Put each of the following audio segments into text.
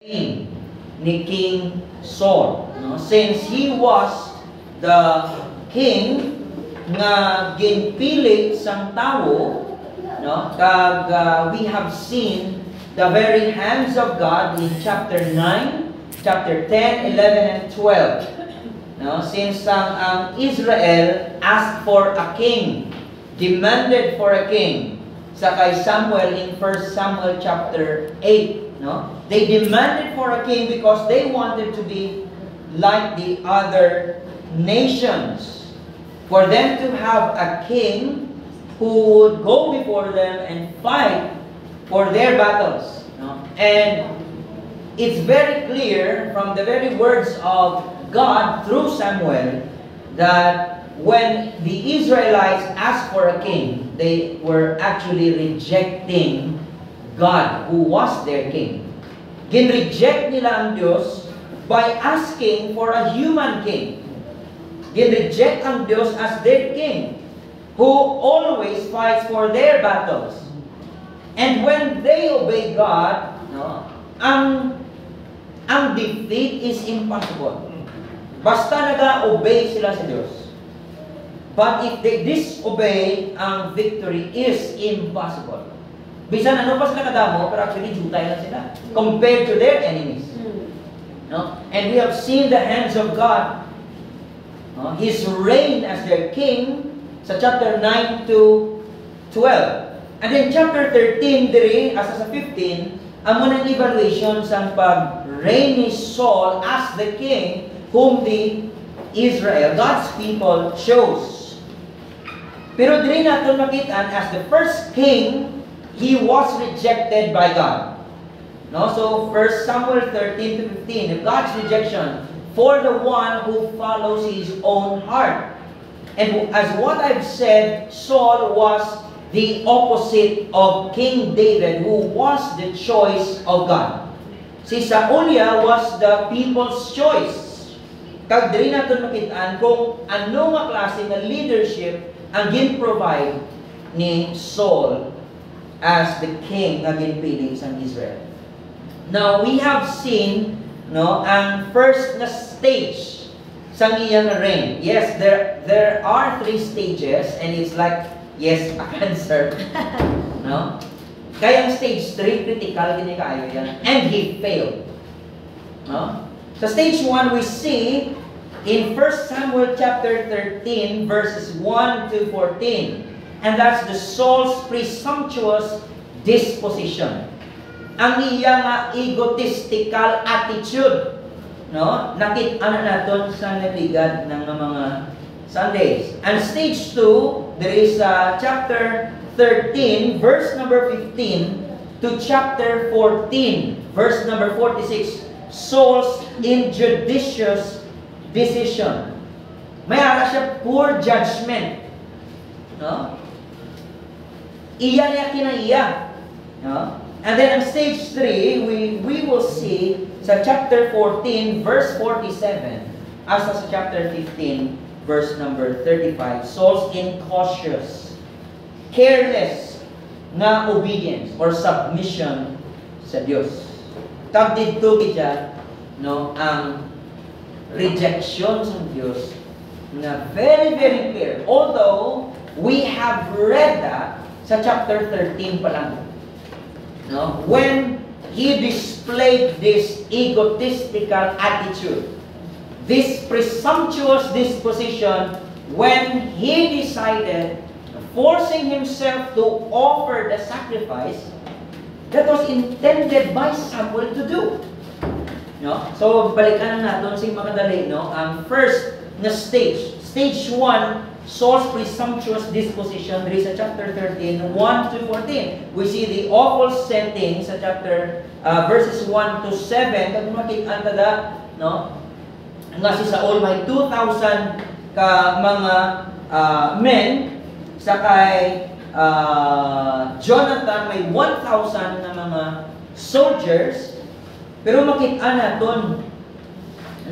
King ni King Saul, no? Since he was the king nga ginpili sang tawo, no? We have seen the very hands of God in chapter 9, chapter 10, 11, and 12. No? Since ang Israel asked for a king, demanded for a king, sa kay Samuel in 1 Samuel chapter 8, no? They demanded for a king because they wanted to be like the other nations. For them to have a king who would go before them and fight for their battles. No? And it's very clear from the very words of God through Samuel that when the Israelites asked for a king, they were actually rejecting God who was their king. Ginreject nila ang Diyos by asking for a human king. Ginreject ang Diyos as their king who always fights for their battles. And when they obey God, no, ang defeat is impossible. Basta naga-obey sila sa Diyos. But if they disobey, ang victory is impossible. Bisan ano pa sila kadamo, pero actually jutay lang sila compared to their enemies. No? And we have seen the hands of God, no? His reign as their king sa chapter 9 to 12. And then chapter 13 diri as sa 15, amo ng evaluation sa pag-reign ni Saul as the king whom the Israel, God's people, chose. Pero diri natin makita as the first king, he was rejected by God. No? So 1 Samuel 13 to 15, God's rejection for the one who follows his own heart. And as what I've said, Saul was the opposite of King David, who was the choice of God. Si Saulia was the people's choice. Kag diri natin makitaan kung ano nga klase ng leadership ang gin-provide ni Saul as the king na ginpili sa Israel. Now, we have seen, no, ang first na stage sa iyang reign. Yes, there are 3 stages and it's like, yes, a cancer. No? Kaya ang stage 3, critical, hindi kaayo yan. And he failed. No? Sa stage 1, we see in 1 Samuel chapter 13, verses 1 to 14. And that's the Saul's presumptuous disposition. Ang iyang egotistical attitude. No? Nakita na natin sa naligad ng mga Sundays. And stage 2, there is chapter 13, verse number 15 to chapter 14, verse number 46. Saul's injudicious decision. May ara siya poor judgment. No? Iya niya kinaiya. No? And then in stage 3, we will see sa chapter 14, verse 47, as sa chapter 15, verse number 35, Saul's incautious, careless na obedience or submission sa Diyos. Tag dito kita, no, ang rejection sa Diyos na very, very clear. Although, we have read that sa chapter 13 pa lang. No? When he displayed this egotistical attitude, this presumptuous disposition, when he decided, forcing himself to offer the sacrifice that was intended by Samuel to do. No? So, balikan na natin sing makadali, no? Ang first na stage. Stage 1, Saul's presumptuous disposition, there is sa chapter 13, 1 to 14. We see the awful setting sa chapter verses 1 to 7. Kung makita tada, no? Nga si Saul may 2,000 ka mga men, sa kay Jonathan may 1,000 na mga soldiers. Pero makita natin,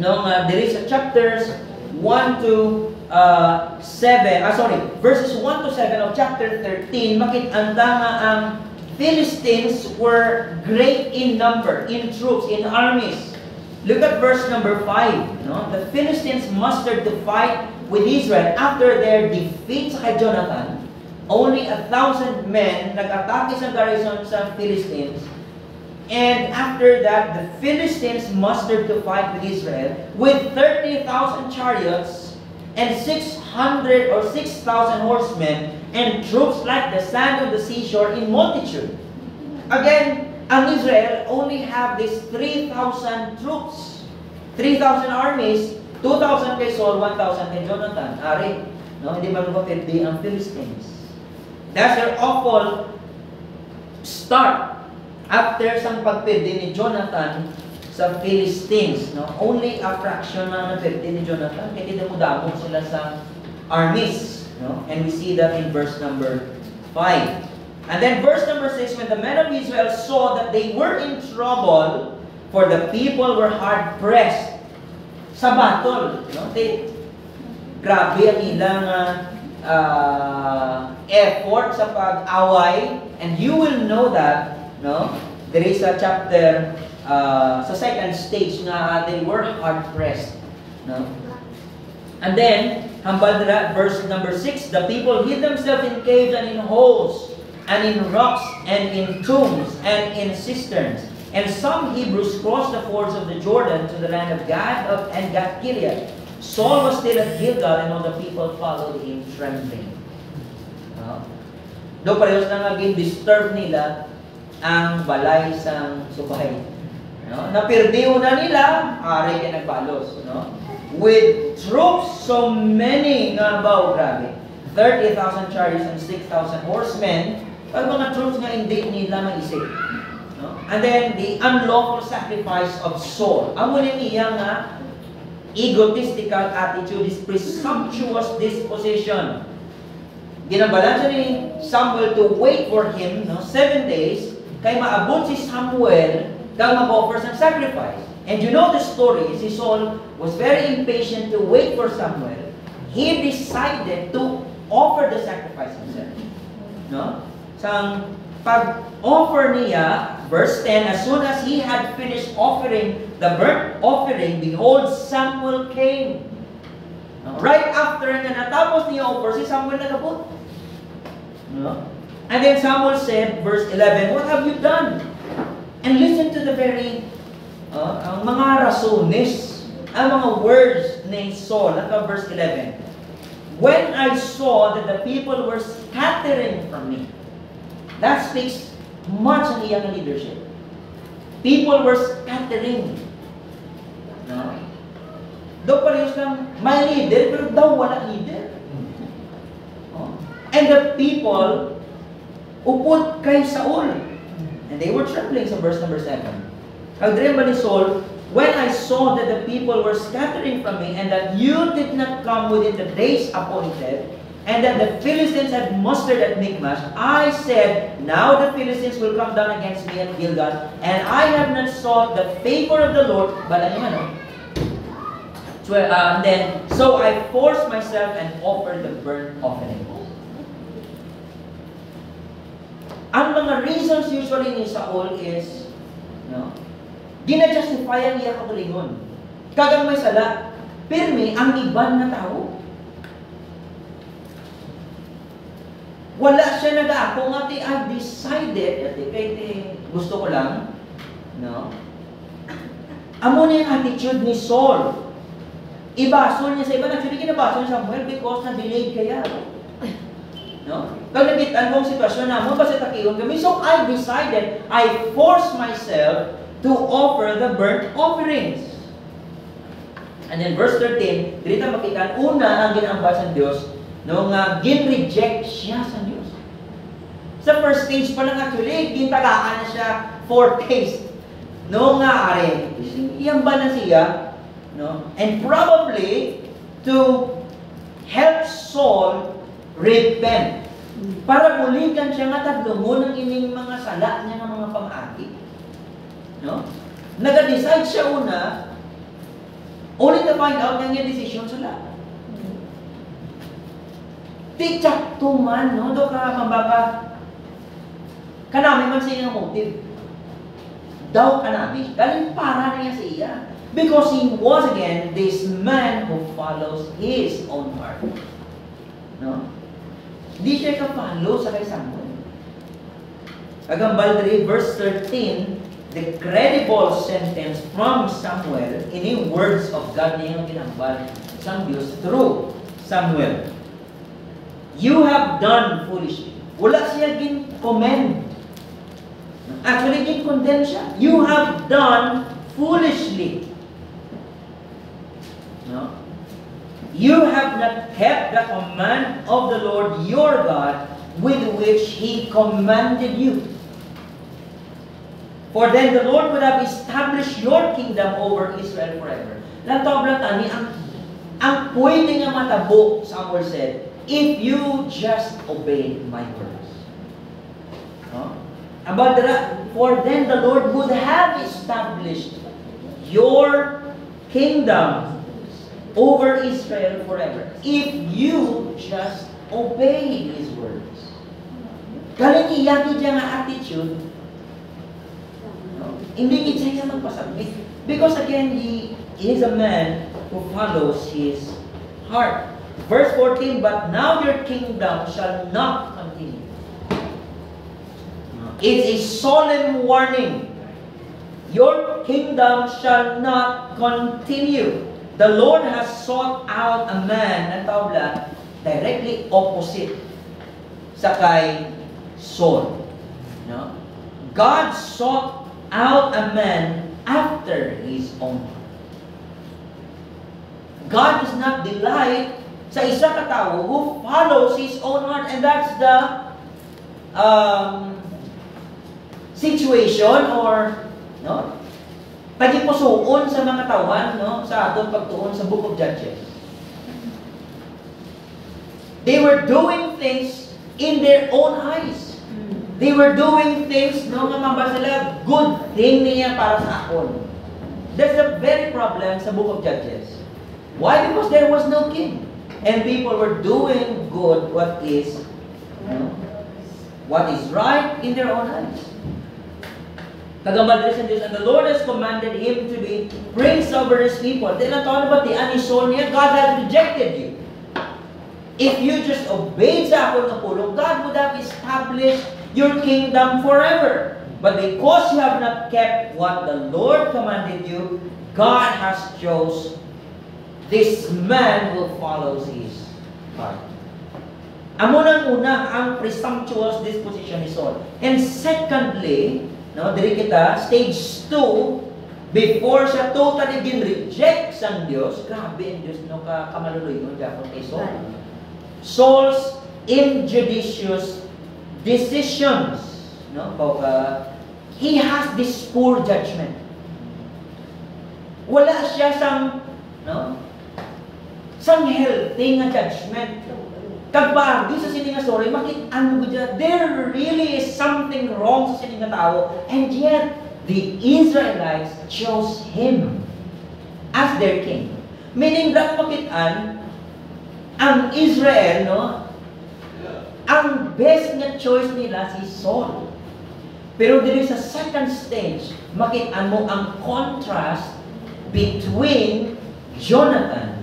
no, there is sa chapters 1 to 7, verses 1 to 7 of chapter 13, makita nga ang Philistines were great in number, in troops, in armies. Look at verse number 5. No? The Philistines mustered to fight with Israel after their defeat sa kay Jonathan. Only 1,000 men nag-atake sa garrison sa Philistines. And after that, the Philistines mustered to fight with Israel with 30,000 chariots and 600 or 6,000 horsemen and troops like the sand of the seashore in multitude. Again, ang Israel only have these 3,000 troops, 3,000 armies, 2,000 kay Saul, 1,000 kay Jonathan. Ari, no? Hindi ba mapapirdi ang Philistines? That's their awful start after sang pagpirdi ni Jonathan sa Philistines. No? Only a fraction na napirdi ni Jonathan, kaya dinamudamog sila sa armies. No? And we see that in verse number 5. And then verse number 6, when the men of Israel saw that they were in trouble, for the people were hard-pressed sa battle. No? Grabe ang ilang effort sa pag-away. And you will know that, no? There is a chapter sa second stage na they were hard-pressed. No? And then, verse number 6, the people hid themselves in caves and in holes, and in rocks, and in tombs, and in cisterns. And some Hebrews crossed the fords of the Jordan to the land of Gad and Gath-Gilead. Saul was still at Gilgal, and all the people followed him trembling. Do parehas na naging disturb nila ang balay sang subay. No? Napirdiw na nila, ari kaya nagbalos. No? With troops so many nga ba, grabe. 30,000 chariots and 6,000 horsemen, pag mga troops nga hindi nila maisip. No? And then, the unlawful sacrifice of Saul. Amo niya nga, egotistical attitude, this presumptuous disposition. Ginabalan siya ni Samuel to wait for him, no, 7 days, kay maabot si Samuel kang mag-offer ng sacrifice. And you know the story, si Saul was very impatient to wait for Samuel. He decided to offer the sacrifice himself. No? Sang pag-offer niya, verse 10, as soon as he had finished offering the burnt offering, behold, Samuel came. Right after na natapos niya offer, si Samuel nagabot. No? And then Samuel said, verse 11, what have you done? And listen to the very, ang mga rasones, ang mga words ni Saul, at verse 11. When I saw that the people were scattering from me, that speaks much ng iyang leadership. People were scattering. No? Daw parehas lang, may leader, pero daw wala leader. No? And the people upod kay Saul. And they were trembling sa verse number 7. Kagdream ba ni Saul, when I saw that the people were scattering from me, and that you did not come within the days appointed, and that the Philistines had mustered at Michmash, I said, now the Philistines will come down against me at Gilgal, and I have not sought the favor of the Lord, but and then, so I forced myself and offered the burnt offering. Ang mga reasons usually ni Saul is, no, gina-justify ang iya katulingon. Kagang may sala, pirmi ang iban na tao. Wala siya nag-aako nga, I decided, kaya gusto ko lang, no? Amo na yung attitude ni Saul. Ibasol niya sa iba. Actually, kinabasol niya Samuel because na-delayed kaya. No? Kung nagitan mong sitwasyon na mo, basta takiyon kami. So, I decided, I forced myself to offer the burnt offerings. And then verse 13, dito makita, una ang ginambal sa Diyos, no, nga gin-reject siya sa Diyos. Sa first stage pa lang actually, gintagaan na siya for taste. No nga, are, iyang ba na siya, no? And probably to help Saul repent. Para buligan siya nga tagdungo ng ining mga sala niya ng mga pamagi. No? Nag-decide siya una, only to find out na yung decision sila. Tichak tuman, no? Do ka mababa Kanami man sa iyang motive. Daw kanami. Galing para na niya sa iya. Because he was again this man who follows his own heart. No? Di siya ka-follow sa kay Samuel. Agambal 3, verse 13, the credible sentence from Samuel, ini words of God na yung ginambal sa Diyos through Samuel. You have done foolishly. Wala siya gin-commend. Actually, gin-condemn siya. You have done foolishly. No? You have not kept the command of the Lord your God with which He commanded you. For then the Lord would have established your kingdom over Israel forever. Lantaw tani, ang pwede nga matabo, Samuel said, if you just obey my words. No? For then the Lord would have established your kingdom over Israel forever if you just obey His words. Galing iyagi dyan nga attitude, no? Hindi kita siya magpasabit. Because again, he is a man who follows his heart. Verse 14, but now your kingdom shall not continue. It's a solemn warning. Your kingdom shall not continue. The Lord has sought out a man, ang tawla, directly opposite sa kay Saul. No? God sought out a man after His own heart. God does not delight sa isa ka tao who follows his own heart, and that's the situation or no? Pagipusuon sa mga tawan, no, sa aton pagtuon sa Book of Judges. They were doing things in their own eyes. They were doing things, no, nga mabasa sila, good thing niya para sa akon. That's the very problem sa Book of Judges. Why? Because there was no king. And people were doing good what is right in their own eyes. Kagambal sa Diyos, and the Lord has commanded him to be prince over his people. Then ang tawag ba, ani Saul niya, God has rejected you. If you just obeyed sa akong napulong, God would have established your kingdom forever. But because you have not kept what the Lord commanded you, God has chose this man who follows his heart. Amunang-una ang presumptuous disposition ni Saul. And secondly, no, diri kita, stage 2, before siya totally gin-reject sang Diyos, grabe ang Diyos, no, kamaluluyon dyan kay Saul. Saul's injudicious decisions, no, he has this poor judgment. Wala siya sang, no, sang healthy nga judgment. Kagpagi sa sininga sorry, ano ba dyan? There really is something wrong sa sininga tao, and yet, the Israelites chose him as their king. Meaning, that makitaan, ang Israel, no, ang best na choice nila si Saul. Pero dito sa second stage, makitaan mo ang contrast between Jonathan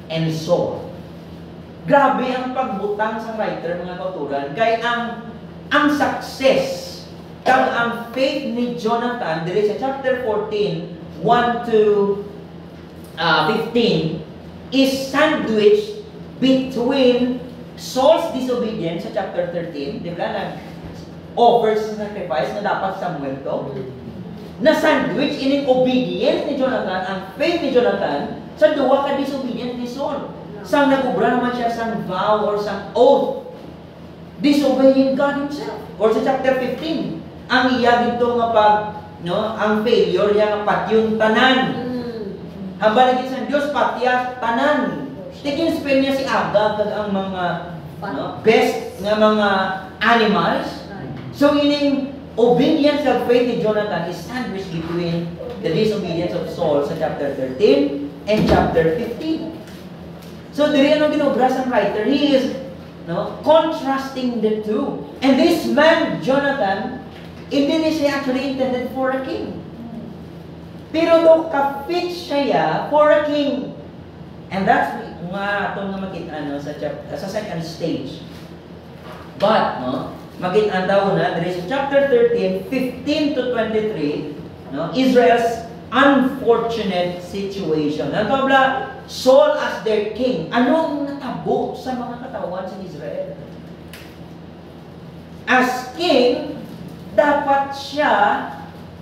and Saul. Grabe ang pagbutang sa writer, mga kauturan, kay ang success, kang ang faith ni Jonathan, dito sa chapter 14, 1 to 15, is sandwiched between Saul's disobedience sa chapter 13, di ba, nag-offer sa sacrifice na dapat Samuel to, na sandwich in obedience ni Jonathan, ang faith ni Jonathan, sa duwa ka disobedience ni Saul. Sang nag-ubra naman siya sang vow or sang oath, disobeying God Himself. Or sa chapter 15, ang iya dito nga pag, no, ang failure niya nga patyong tanan. Hamba lagi sa Diyos, patya tanan. Tikin spell niya si Agag kag ang mga, no, best nga mga animals. So ining obedience of faith ni Jonathan is sandwiched between the disobedience of Saul sa chapter 13 and chapter 15. So, diri ano ginobra sa writer, he is, no, contrasting the two. And this man, Jonathan, Hindi ni siya actually intended for a king. Pero do ka-fit siya for a king. And that's nga itong makita sa second stage. But, makita daw na, there is chapter 13, 15 to 23, Israel's unfortunate situation. Natobla, Saul as their king. Anong natabo sa mga katawan sa Israel? As king, dapat siya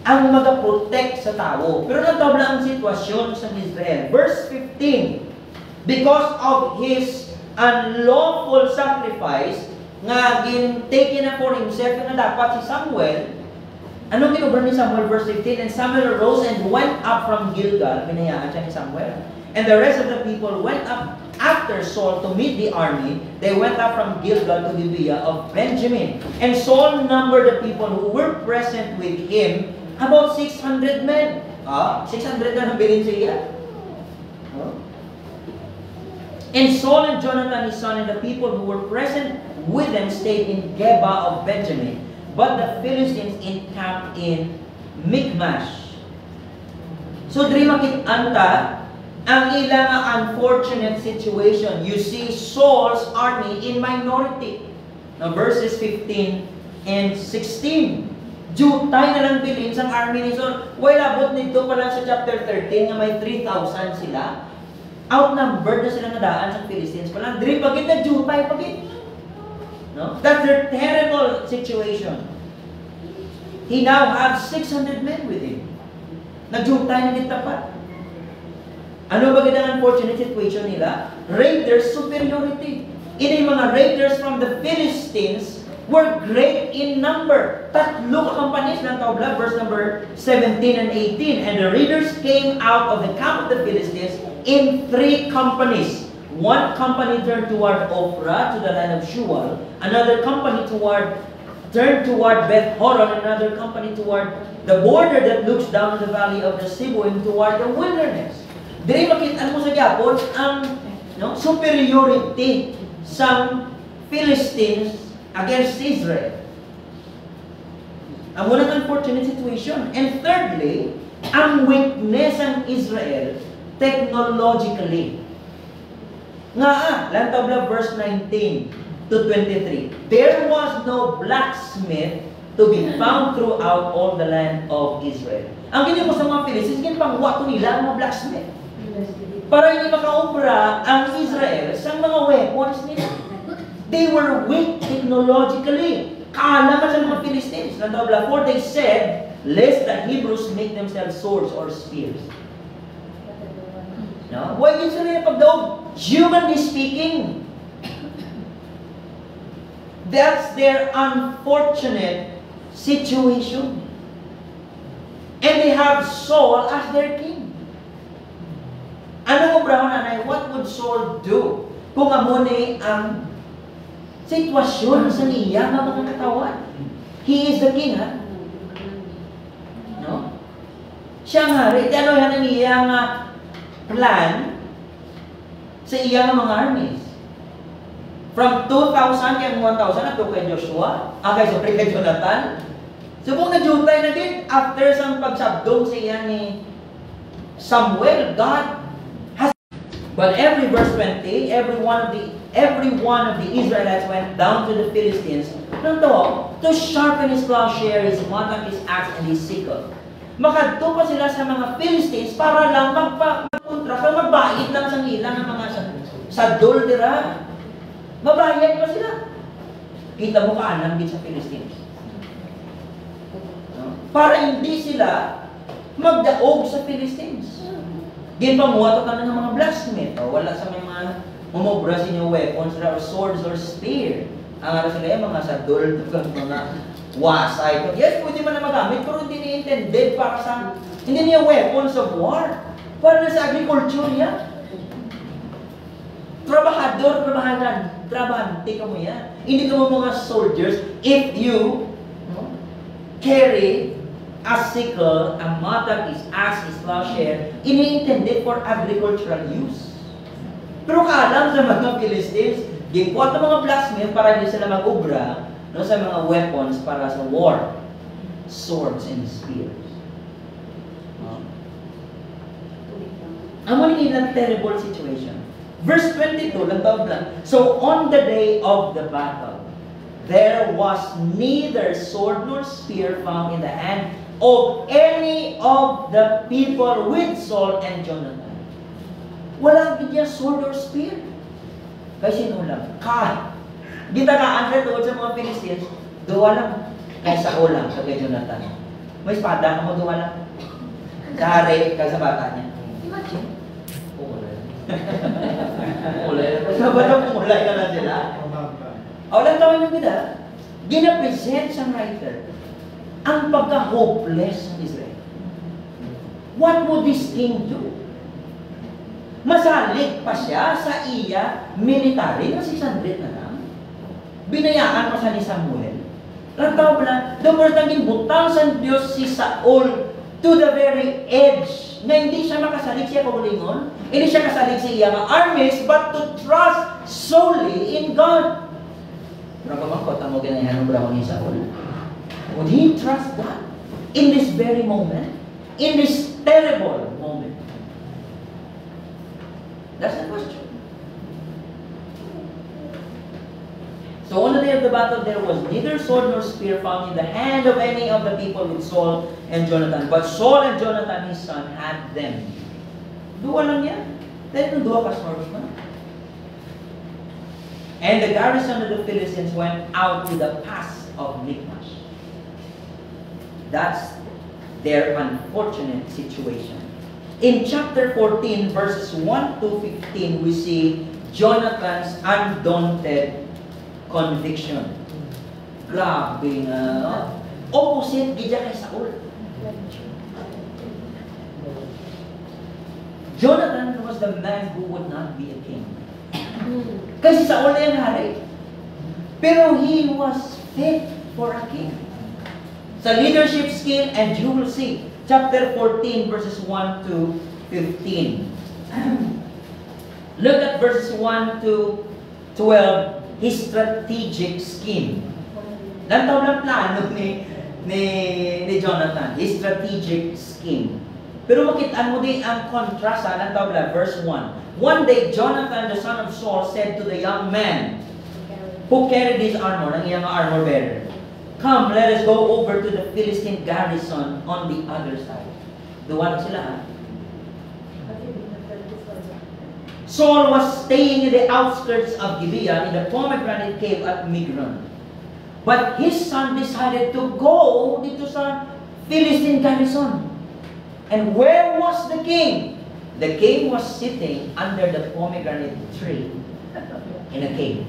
ang mag-protect sa tao. Pero natobla ang sitwasyon sa Israel. Verse 15, because of his unlawful sacrifice, nga taken na for himself na dapat si Samuel. Anong kinubra ni Samuel? Verse 15, and Samuel arose and went up from Gilgal. Pinayaan siya ni Samuel. And the rest of the people went up after Saul to meet the army. They went up from Gilgal to Gibeah of Benjamin. And Saul numbered the people who were present with him, about 600 men. 600 na nabilin siya. And Saul and Jonathan his son and the people who were present with them stayed in Geba of Benjamin. But the Philistines encamped in Michmash. So, diri makit-anta ang ilang unfortunate situation. You see Saul's army in minority. Now, verses 15 and 16. Jutay na lang bilin sa army ni Saul. Wala abot nito pa lang sa chapter 13 nga may 3,000 sila. Outnumbered na sila na daan sa Philistines pa lang. Diri pagit na jutay pagit. No? That's their terrible situation. He now has 600 men with him. Nagjutay na kita pa. Ano ba ang unfortunate situation nila? Raiders superiority. Ini mga raiders from the Philistines were great in number. Tatlo companies ng taobla, verse number 17 and 18. And the raiders came out of the camp of the Philistines in 3 companies. One company turned toward Ophrah to the land of Shual. Another company turned toward Beth Horon. Another company toward the border that looks down the valley of the Siboim toward the wilderness. Diri makita mo sa Japon ang superiority sa Philistines against Israel. Ang unang unfortunate situation. And thirdly, ang weakness ng Israel technologically. Lantabla verse 19 to 23. There was no blacksmith to be found throughout all the land of Israel. Ang gini mo sa mga Philistines, ginpangwa ko nila ang mga blacksmith. Para hindi makaobra ang Israel sa mga weapons nila. They were weak technologically. Kaalaman sa mga Philistines. Lantabla, for they said, lest the Hebrews make themselves swords or spears. No? Why yun sila pagdaog? Humanly speaking, that's their unfortunate situation. And they have Saul as their king. Ano obrahon nanay? What would Saul do kung amuni ang sitwasyon sa niya ng mga katawan? He is the king, ha? No? Siya nga rin. Ano yan ang iyang plan sa iyang mga armies. From 2,000 kaya 1,000 at kay Joshua, kay Jonathan. So kung nagjutay na din, after sa pagsabdong sa iya ni Samuel, God has... But every verse 20, every one of the Israelites went down to the Philistines to sharpen his plowshare, his mattock, his axe, and his sickle. Makadto pa sila sa mga Philistines para lang magpuntra, magbayad lang sa ilang ng mga sadol dira. Mabayad pa sila. Kita mo kaanang din sa Philistines. Para hindi sila magdaog sa Philistines. Ginpamuha ka ng mga blacksmith. Wala sa may mga mumobra sa inyo weapons or swords or spear. Ang ara sila yung mga sadol, mga wasay. Yes, pwede man na magamit, pero hindi niya intended para sa, hindi niya weapons of war. Para na sa agriculture niya. Trabahante ka mo yan. Hindi ka mo mga soldiers if you carry a sickle, a mattock, his axe, his plowshare, ini-intended for agricultural use. Pero kaalam sa mga Philistines, gingkuat ng mga blacksmith para hindi sila mag-ubra sa mga weapons para sa war. swords and spears. Amo ni ilang terrible situation. Verse 22, lantawag lang. So on the day of the battle, there was neither sword nor spear found in the hand of any of the people with Saul and Jonathan. Walang bigyan sword or spear. Kasi sino lang? Gitakaan sa tuod sa mga Philistines, duwa lang. Kay Saul lang, kay Jonathan. May espada ka mo, duwa lang. Sa hari, kay sa bata niya. Imagine. Pumulay. Sabi na pumulay ka na sila. Lang tawag yung gida, gina-present sa writer ang pagka-hopeless ng Israel. What would this king do? Masalig pa siya sa iya military na 600 na lang. Binayaan pa siya ni Samuel. Lang tawag na, the first naging butang sa Diyos si Saul to the very edge na hindi siya makasalig siya kagulingon, hindi siya kasalig sa iya mga armies, but to trust solely in God. Pero pamangkot ang mga ganayan ng brawa ni Saul. Would he trust God in this very moment? In this terrible moment? That's the question. So on the day of the battle, there was neither sword nor spear found in the hand of any of the people with Saul and Jonathan. But Saul and Jonathan, his son, had them. Dua lang yan. Dahil dua ka swords man. And the garrison of the Philistines went out to the pass of Michmash. That's their unfortunate situation. In chapter 14, verses 1 to 15, we see Jonathan's undaunted conviction. Grabe nga. Opposite gidya kay Saul. Jonathan was the man who would not be a king. Kasi Saul na yung hari. Pero he was fit for a king. Sa leadership skill, and you will see, chapter 14, verses 1 to 15. Look at verses 1 to 12, his strategic scheme. Lantaw lang plano ni Jonathan, his strategic scheme. Pero makitaan mo din ang contrast, lantaw lang, verse 1. One day, Jonathan, the son of Saul, said to the young man who carried his armor, ang iyang armor bearer, "Come, let us go over to the Philistine garrison on the other side." Duwa na sila, ha? Saul was staying in the outskirts of Gibeah in the pomegranate cave at Migron. But his son decided to go dito sa Philistine garrison. And where was the king? The king was sitting under the pomegranate tree in a cave.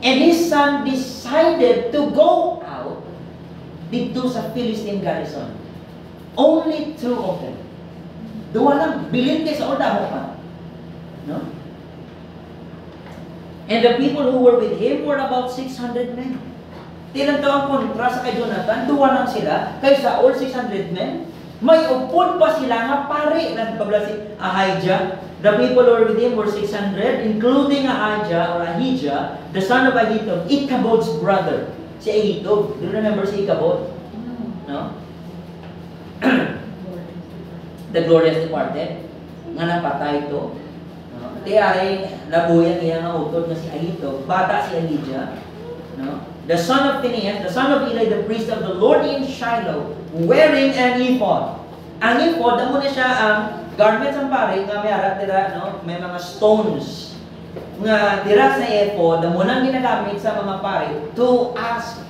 And his son decided to go out dito sa Philistine garrison. Only two of them. Duwa lang, bilin kay Saul dahil pa. No? And the people who were with him were about 600 men. Tilang to ang kontra sa kay Jonathan, duwa lang sila, kay Saul 600 men. May upod pa sila nga pare, nagpabla si Ahijah. The people who were with him were 600, including Ahijah, the son of Ahitub, Ichabod's brother. Si Ahitub. Do you remember si Ichabod? No? The glorious departed. Nga napatay ito. No? Di ay nabuyan niya nga utod na si Ahitub. Bata si Ahijah. No? The son of Phinehas, the son of Eli, the priest of the Lord in Shiloh, wearing an ephod. Ang ephod, damo na siya ang garments ang pare nga may ara tira, no? May mga stones nga tira sa ephod, damo nang ginagamit sa mga pare to ask,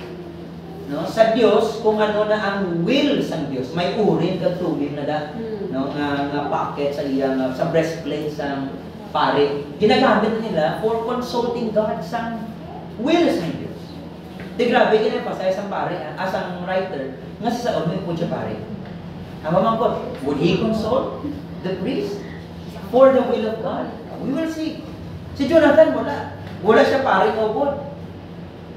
no, sa Dios kung ano na ang will sang Dios. May urin kag tubig na da, no, nga packet sa iyang sa breastplate sang pare. Ginagamit nila for consulting God sang will sang Dios. Di grabe ginapasay sang pare, asang writer, nga si Saul may po siya pare. Ang mamangkot, would he consult the priest for the will of God? We will see. Si Jonathan, wala. Wala siya pare o po.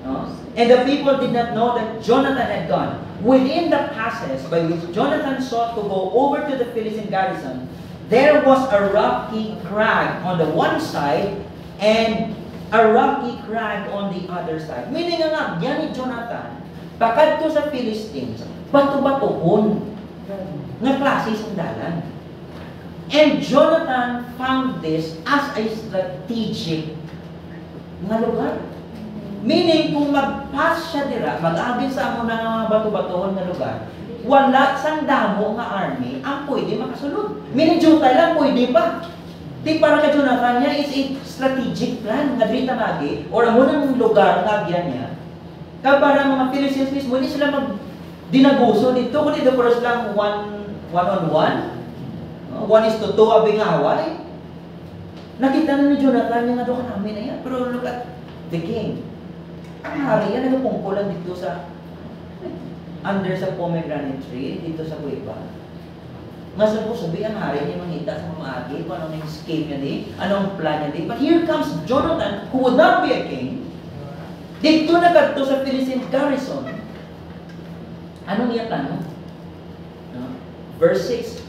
No? And the people did not know that Jonathan had gone. Within the passage by which Jonathan sought to go over to the Philistine garrison, there was a rocky crag on the one side and a rocky crag on the other side. Meaning nga, yan ni Jonathan, Pakadto sa Philistines, bato-batohon nga klase sandalan. And Jonathan found this as a strategic nga lugar. Meaning, kung mag-pass siya dira, mag-abin sa amo na mga bato-batohon nga lugar, wala sang damo nga army ang pwede makasulod. Meaning, jutay lang pwede pa. Di para ka Jonathan niya is a strategic plan nga drita magi or ang unang lugar nga agyan niya. Para mga Philistines mismo, hindi sila mag-dinaguso dito. Kundi dito para silang one-on-one. 1:2 abing away. Nakita na ni Jonathan yung nga doon namin na yan. Pero look at the king. Ang hari yan, nagpungkulan dito sa under sa pomegranate tree, dito sa kuweba. Nga po sabi, ang hari niya mangita sa mamagi, kung anong escape niya di, anong plan niya di. But here comes Jonathan, who would not be a king. Dito na kadto sa Philistine garrison. Anong niya plano? No? Verse 6,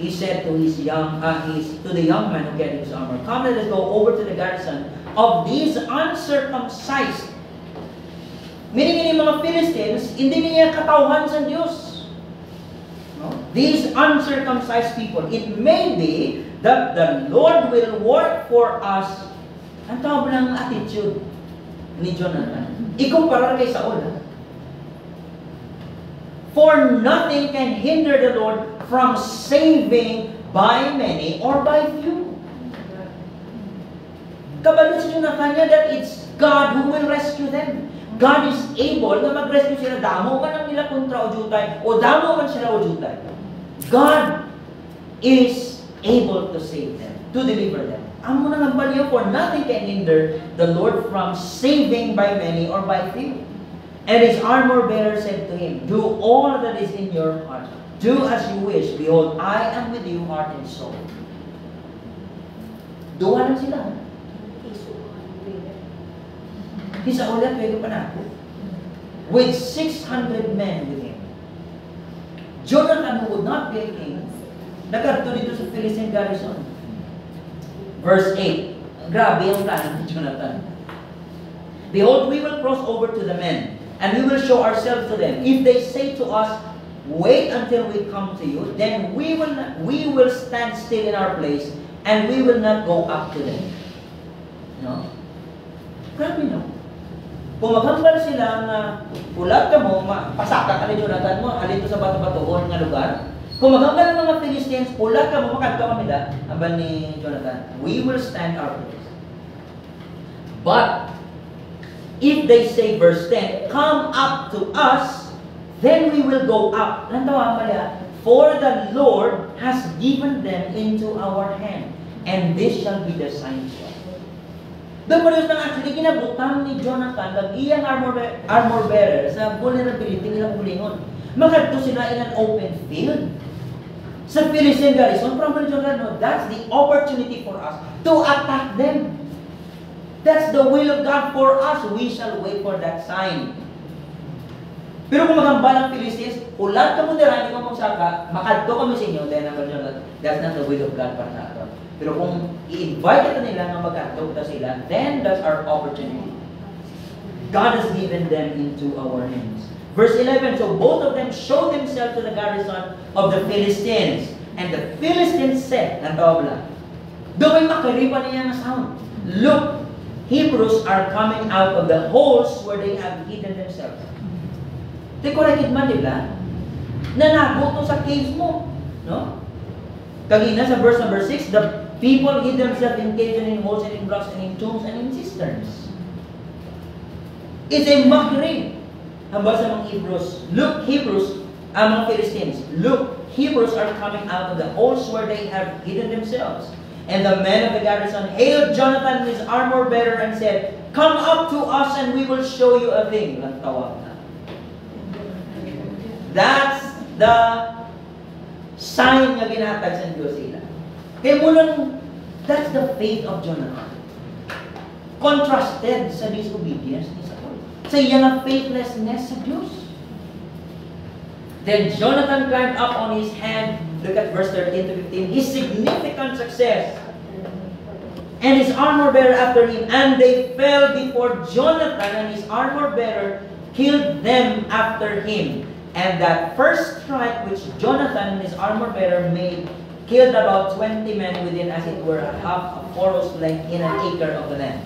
he said to the young man who carried his armor, "Come, let us go over to the garrison of these uncircumcised." Meaning ini mga Philistines, hindi niya katauhan sa Diyos. No? These uncircumcised people, it may be that the Lord will work for us. Ang tawag ng attitude ni Jonathan. Ikumpara kay Saul. For nothing can hinder the Lord from saving by many or by few. Kabalo si Jonathan niya that it's God who will rescue them. God is able na mag-rescue sila. Damo man ang nila kontra o jutay, o damo man sila o jutay. God is able to save them, to deliver them. Ang muna ng baliw, for nothing can hinder the Lord from saving by many or by few. And his armor-bearer said to him, "Do all that is in your heart. Do as you wish. Behold, I am with you, heart and soul." Duwa lang sila. Isa ulit, pwede pa na. With 600 men with him. Jonathan, who would not be a king, nagarto dito sa Philistine garrison. Verse 8. Grabe ang plano ni Jonathan. "Behold, we will cross over to the men, and we will show ourselves to them. If they say to us, 'Wait until we come to you,' then we will stand still in our place, and we will not go up to them." No? Grabe no? Kung maghambal sila nga ulat ka mo, pasaka ka ni Jonathan mo, halito sa bato-batoon nga lugar. Kung maghambal ng mga Philistines, ulat ka mo, makadto kami da, ambal ni Jonathan, we will stand our place. But, if they say, verse 10, "Come up to us," then we will go up. Lantawa mali, "For the Lord has given them into our hand, and this shall be the sign to us." Doon mo rin actually kinabutang ni Jonathan ng iyang armor bearer sa vulnerability nilang bulingon. Makadto sila in an open field. Sa Philistine garrison, from Jonathan, no, that's the opportunity for us to attack them. That's the will of God for us. We shall wait for that sign. Pero kung magambal ang Philistines, ulat ka mo dira, hindi ka magsaka, makadto kami sa inyo, then that's not the will of God para sa ato. Pero kung i-invite ka nila na mag-adopta sila, then that's our opportunity. God has given them into our hands. Verse 11, "So both of them showed themselves to the garrison of the Philistines. And the Philistines said," ang tawag doon makaripa niya na sound, "Look, Hebrews are coming out of the holes where they have hidden themselves." Tikorakit man nila, nanago to sa caves mo. No? Kagina sa verse number 6, the people hid themselves in caves and in holes and in blocks and in tombs and in cisterns. It's a mockery. Hamba sa mga Hebrews, "Look, Hebrews," ang mga Philistines, "Look, Hebrews are coming out of the holes where they have hidden themselves." And the men of the garrison hailed Jonathan and his armor bearer and said, "Come up to us and we will show you a thing." Tawag na. That's the sign nga ginatag sa Diyos sila. Kaya mulang, that's the faith of Jonathan. Contrasted sa disobedience ni Saul. Sa iyang faithlessness sa Diyos. Then Jonathan climbed up on his hand. Look at verse 13 to 15. His significant success. And his armor bearer after him. And they fell before Jonathan and his armor bearer killed them after him. And that first strike which Jonathan and his armor-bearer made killed about 20 men within, as it were, half a furrow's length in an acre of the land.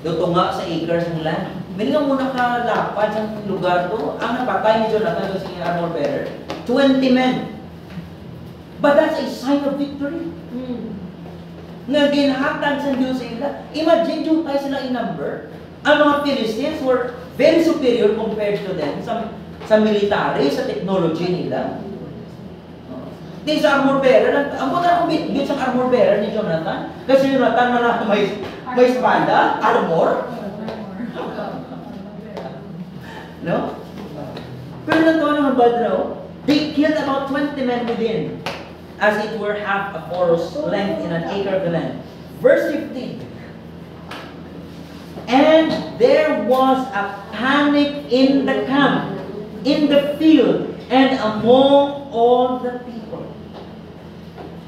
Doon nga sa acres ng land. May nga muna kalapad sa lugar to. Ang napatay ni Jonathan doon sa armor-bearer, 20 men. But that's a sign of victory. Nga ginhatag sa Diyos sa ila. Imagine, yung tayo sila in number. Ang mga Philistines were very superior compared to them sa military, sa technology nila. Di sa armor-bearer, ang mga bit sa armor-bearer ni Jonathan, kasi Jonathan na may espada, armor. No? Pero nito naman ba daw? They killed about 20 men within, as it were half a furrow's length in an acre of the land. Verse 15. And there was a panic in the camp, in the field, and among all the people.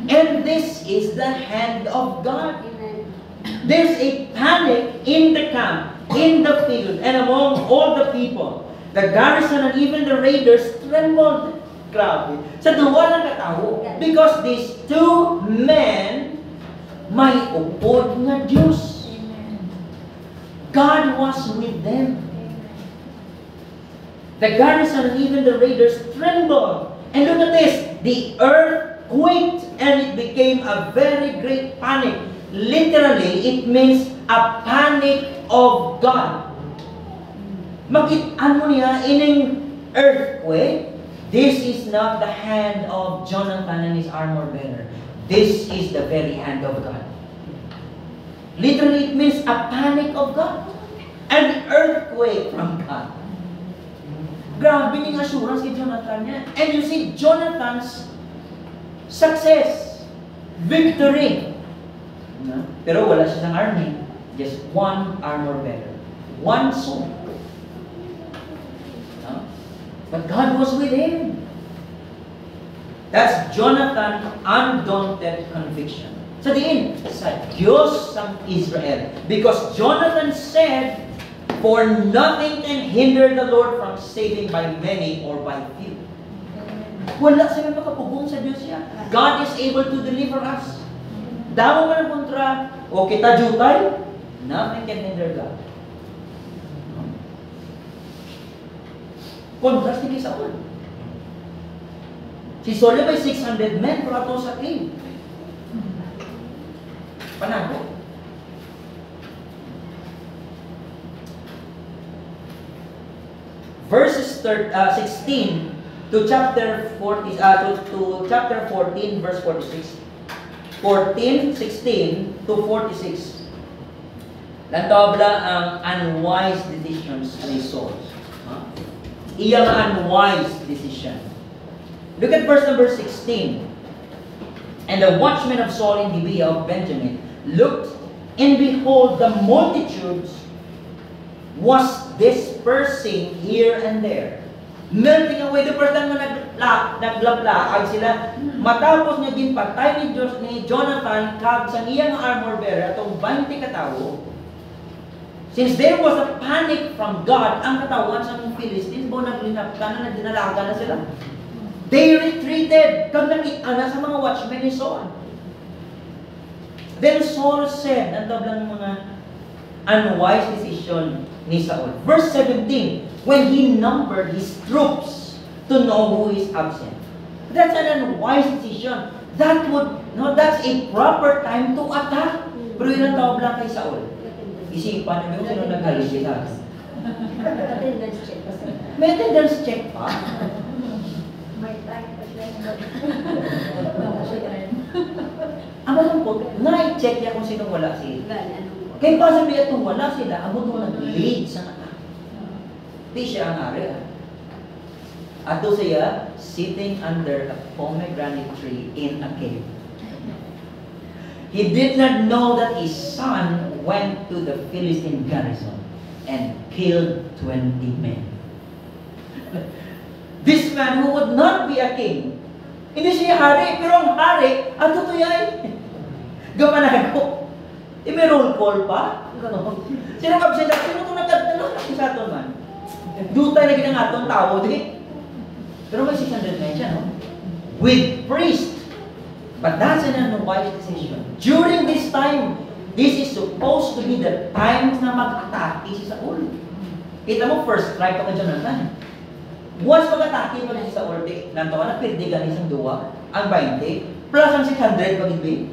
And this is the hand of God. There's a panic in the camp, in the field, and among all the people. The garrison and even the raiders trembled. Grabe. Sa duwa ng katao. Because these two men may upod nga Diyos. God was with them. The garrison and even the raiders trembled. And look at this. The earth quaked and it became a very great panic. Literally, it means a panic of God. Makita mo niya, ining earthquake, this is not the hand of Jonathan and his armor-bearer. This is the very hand of God. Literally, it means a panic of God. An earthquake from God. Grabe ning assurance kay Jonathan niya. And you see, Jonathan's success, victory. Pero wala siya ng army. Just one armor-bearer. One sword. But God was with him. That's Jonathan's undaunted conviction. Sa diin, sa Diyos ng Israel. Because Jonathan said, for nothing can hinder the Lord from saving by many or by few. Wala sila makapugong sa Diyos niya. God is able to deliver us. Damo man ang kontra, o kita jutay, nothing can hinder God. Contrast ni Saul. Si Saul may 600 men para to sa king. Panago. Verses 16 to chapter 40 to chapter 14 verse 46. 14, 16 to 46. Nantobla ang unwise decisions ni Saul. Iyang unwise decision. Look at verse number 16. And the watchmen of Saul in Gibeah of Benjamin looked, and behold, the multitudes was dispersing here and there. Melting away. The first time na naglapla sila, matapos nga ginpatay ni Jonathan kag sa iyang armor-bearer atong 20 katawo. Since there was a panic from God, ang katawan sa mga Philistines, naglinaptan na dinalaga na sila. They retreated. Kag nakita na sa mga watchmen ni Saul. Then Saul said, ang tablang mga unwise decision ni Saul. Verse 17, when he numbered his troops to know who is absent. That's an unwise decision. That's a proper time to attack. Pero yun ang tawag lang kay Saul. Isipan namin kung sino naghalisi sa akin. May attendance check pa. May time pa siya. Ang malungkot, na-check niya kung sino wala sila. Kaya pa sabi itong wala sila, abot mo nag-lead sa attack. Di siya ang ari. Ato siya, sitting under a pomegranate tree in a cave. He did not know that his son went to the Philistine garrison and killed 20 men. This man who would not be a king, hindi siya hari, pero ang hari, ato to yay. Gamanago. May roll call pa? Sino ka sila? Sino ito nagkadalo? Isa to man. Dutay na ginangatong tao, di? Pero may 600 men siya, no? With priest. But that's an unwise decision. During this time, this is supposed to be the time na mag-atake si Saul. Kita mo, first strike pa ka Jonathan. Once mag-atake mo na si Saul, nanto ka na pirdigan isang duwa, ang 20, plus ang 600 pag-ibig.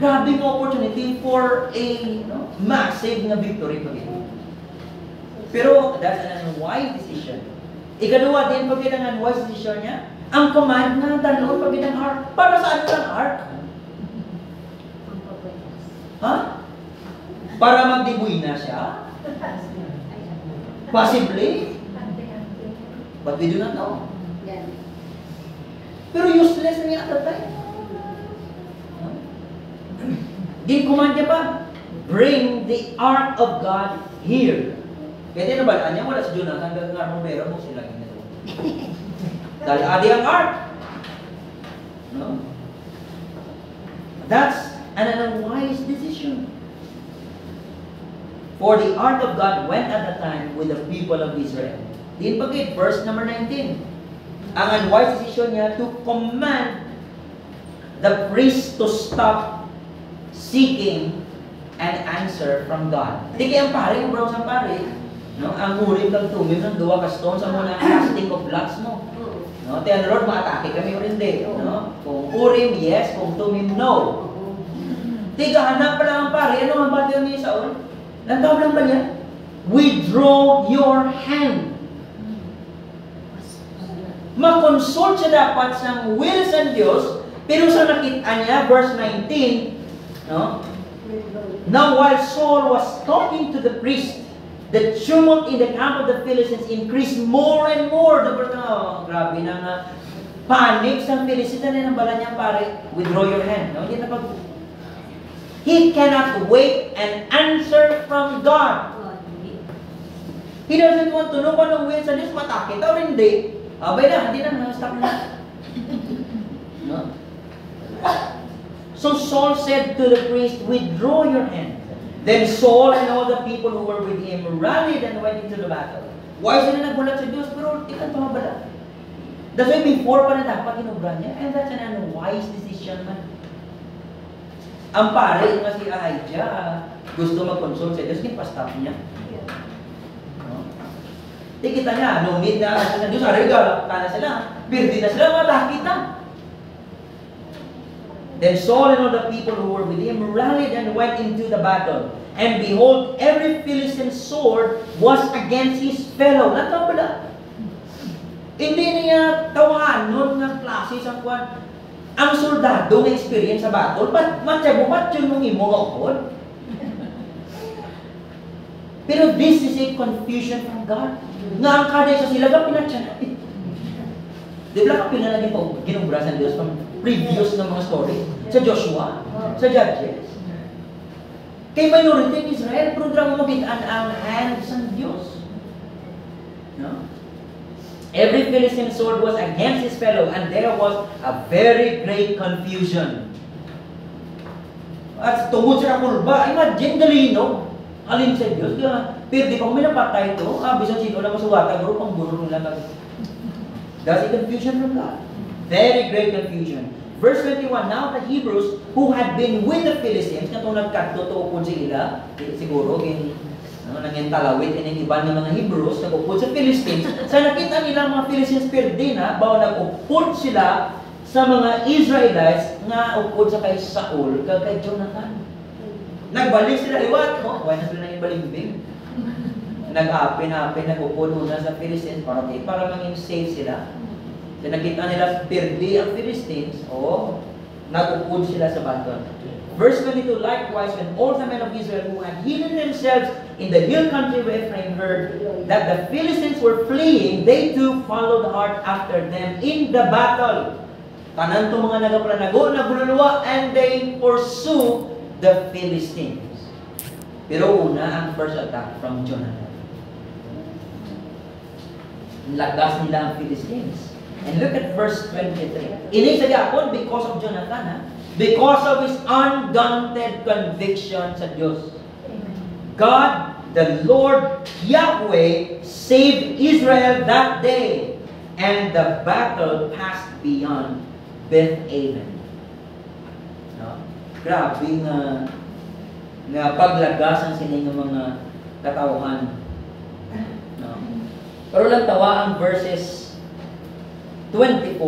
Grabe ng opportunity for a massive na victory pag-ibig. Pero that's an unwise decision. Ikaduwa din, pag ang unwise decision niya, ang command na dalawang pag-ibig ng ark. Para saan ang ark? Ha? Para magdibuy na siya? Possibly. But we do not know. Pero useless na niya at that time. Din-command niya pa, bring the ark of God here. Kaya tinabalaan niya, wala si Jonathan, hanggang nga meron mo sila ginagawa. Dahil adi ang ark. No? That's an unwise decision. For the ark of God went at the time with the people of Israel. Din pagkit, verse number 19. Ang unwise decision niya to command the priest to stop seeking an answer from God. Di kaya ang pare, yung brown sa pare, no? Ang ulit ng tumim ng duwa ka stone sa muna casting of lots mo. No? Tell the Lord, maatake kami o hindi. No? Kung urim, yes. Kung tumim, no. Tiga, hanap pa lang ang pare. Ano ang bati ni Saul? Lantaw lang ba niya? Withdraw your hand. Makonsult siya dapat sa will sa Diyos, pero sa nakita niya, verse 19, no? Now while Saul was talking to the priest, the tumult in the camp of the Philistines increased more and more. Grabe na nga. Panic sa Philistines na bala niya, pare, withdraw your hand. No? He cannot wait an answer from God. He doesn't want to know kung anong will sa Diyos, matake ito or hindi. Abay na, hindi na, stop na. No? So Saul said to the priest, withdraw your hand. Then Saul and all the people who were with him rallied and went into the battle. Why sila nagbulat sa Diyos? Pero ikan tumabala. That's why before pa na dapat inubra niya. And that's an unwise decision man. Ang pare nga si Ahijah, gusto mag-consult sa Diyos, pa-stop niya. No? Di kita niya, no need na sa Diyos, arigal, na sila, birdi na sila, matakita. Then Saul and all the people who were with him rallied and went into the battle. And behold, every Philistine sword was against his fellow. Nataw pala. Hindi niya tawahan nun ng klase sa kwan. Ang soldado ng experience sa battle, ba't matyabumat yun mong imo kapon? Pero this is a confusion from God. Nga ang kada sa sila, ka pinatyan. Di ba ka pinalagin po, ginubrasan Diyos from previous na mga story? Sa Joshua, sa Judges. Kay minority in Israel, program mo mabitaan ang hands ng Diyos. No? Every Philistine sword was against his fellow, and there was a very great confusion. At tungod sa kurba, imagine galino, alin sa Diyos, pero di pa kung minapatay ito, bisan sino lang masuwata, garo pang burro nila kami. That's a confusion from God. Very great confusion. Verse 21, now the Hebrews who had been with the Philistines, na itong nagkatutukod sila, siguro, nanging talawit, and iba ng mga Hebrews, nag-upod sa Philistines, sa nakita nila mga Philistines perdina, bawa nag-upod sila sa mga Israelites, nga upod sa kay Saul, kay Jonathan. Nagbalik sila, iwat, why na sila naging balimbing? Nag-apin-apin, nag-upod una sa Philistines, para maging safe sila. So, nakita nila perdi ang Philistines, nag-upod sila sa battle. Verse 22, likewise, when all the men of Israel who had hidden themselves in the hill country of Ephraim heard that the Philistines were fleeing, they too followed hard after them in the battle. Tanan to mga nagapranago, nagululuwa, and they pursue the Philistines. Pero una ang first attack from Jonathan. Lagas nila ang Philistines. And look at verse 23. Ini sa Yapon because of Jonathan, because of his undaunted conviction sa Diyos. God the Lord Yahweh saved Israel that day, and the battle passed beyond Beth-aven. No? Grabe nga paglagasan sila ng mga katauhan. No? Pero lang tawa ang verses 24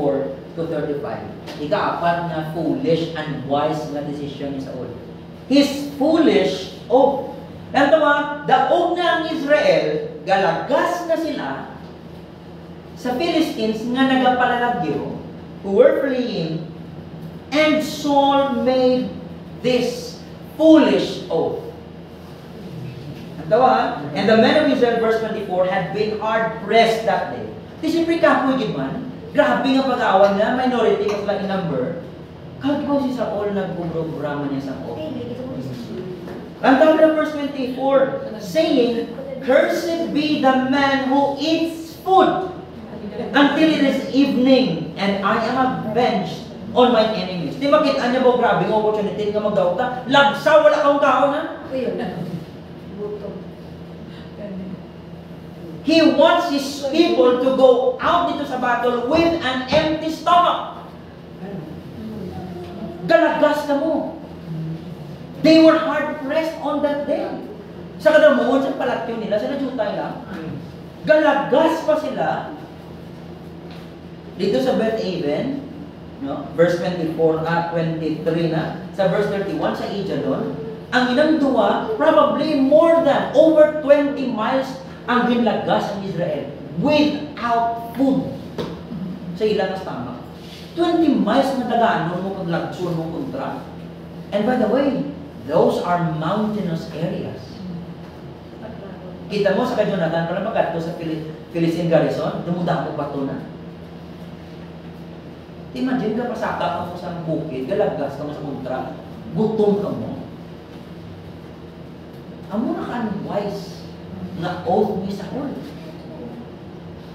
to 35. Ika-apat na foolish and wise na decision ni Saul. His foolish oath. Lang tawa, daog na ang Israel, galagas na sila sa Philistines nga nagapalalagyo, who were fleeing, and Saul made this foolish oath. And the men of Israel, verse 24, had been hard-pressed that day. Di siyempre kapoy man, grabe nga pag-awan na, minority of like number. Kahit ko si Saul nag-programa niya sa oath. Ang tawag ng verse 24, saying, "Cursed be the man who eats food until it is evening, and I am avenged on my enemies." Di makita niya ba, grabe ng opportunity nga mag-dauta? Lagsa, wala kang kaon, ha? He wants his people to go out dito sa battle with an empty stomach. Galagas ka mo. They were hard-pressed on that day. Sa kadamuon, sa palatyo nila, sila jutay lang. Galagas pa sila. Dito sa Beth-aven, no? Verse 24 at 23 na, sa verse 31, sa Ajalon, ang ilang duwa, probably more than over 20 miles ang ginlagas ang Israel without food sa ilang stomach. 20 miles na daganon mo paglagsun mo kontra. And by the way, those are mountainous areas. Kita mo sa Jonathan, para magadto sa Philistine garrison, dumudako pa to na. Imagine ka, pasaka ka mo sa bukid, galagas ka mo sa kontra, gutom ka mo. Amo na ka-unwise na oath ni Saul.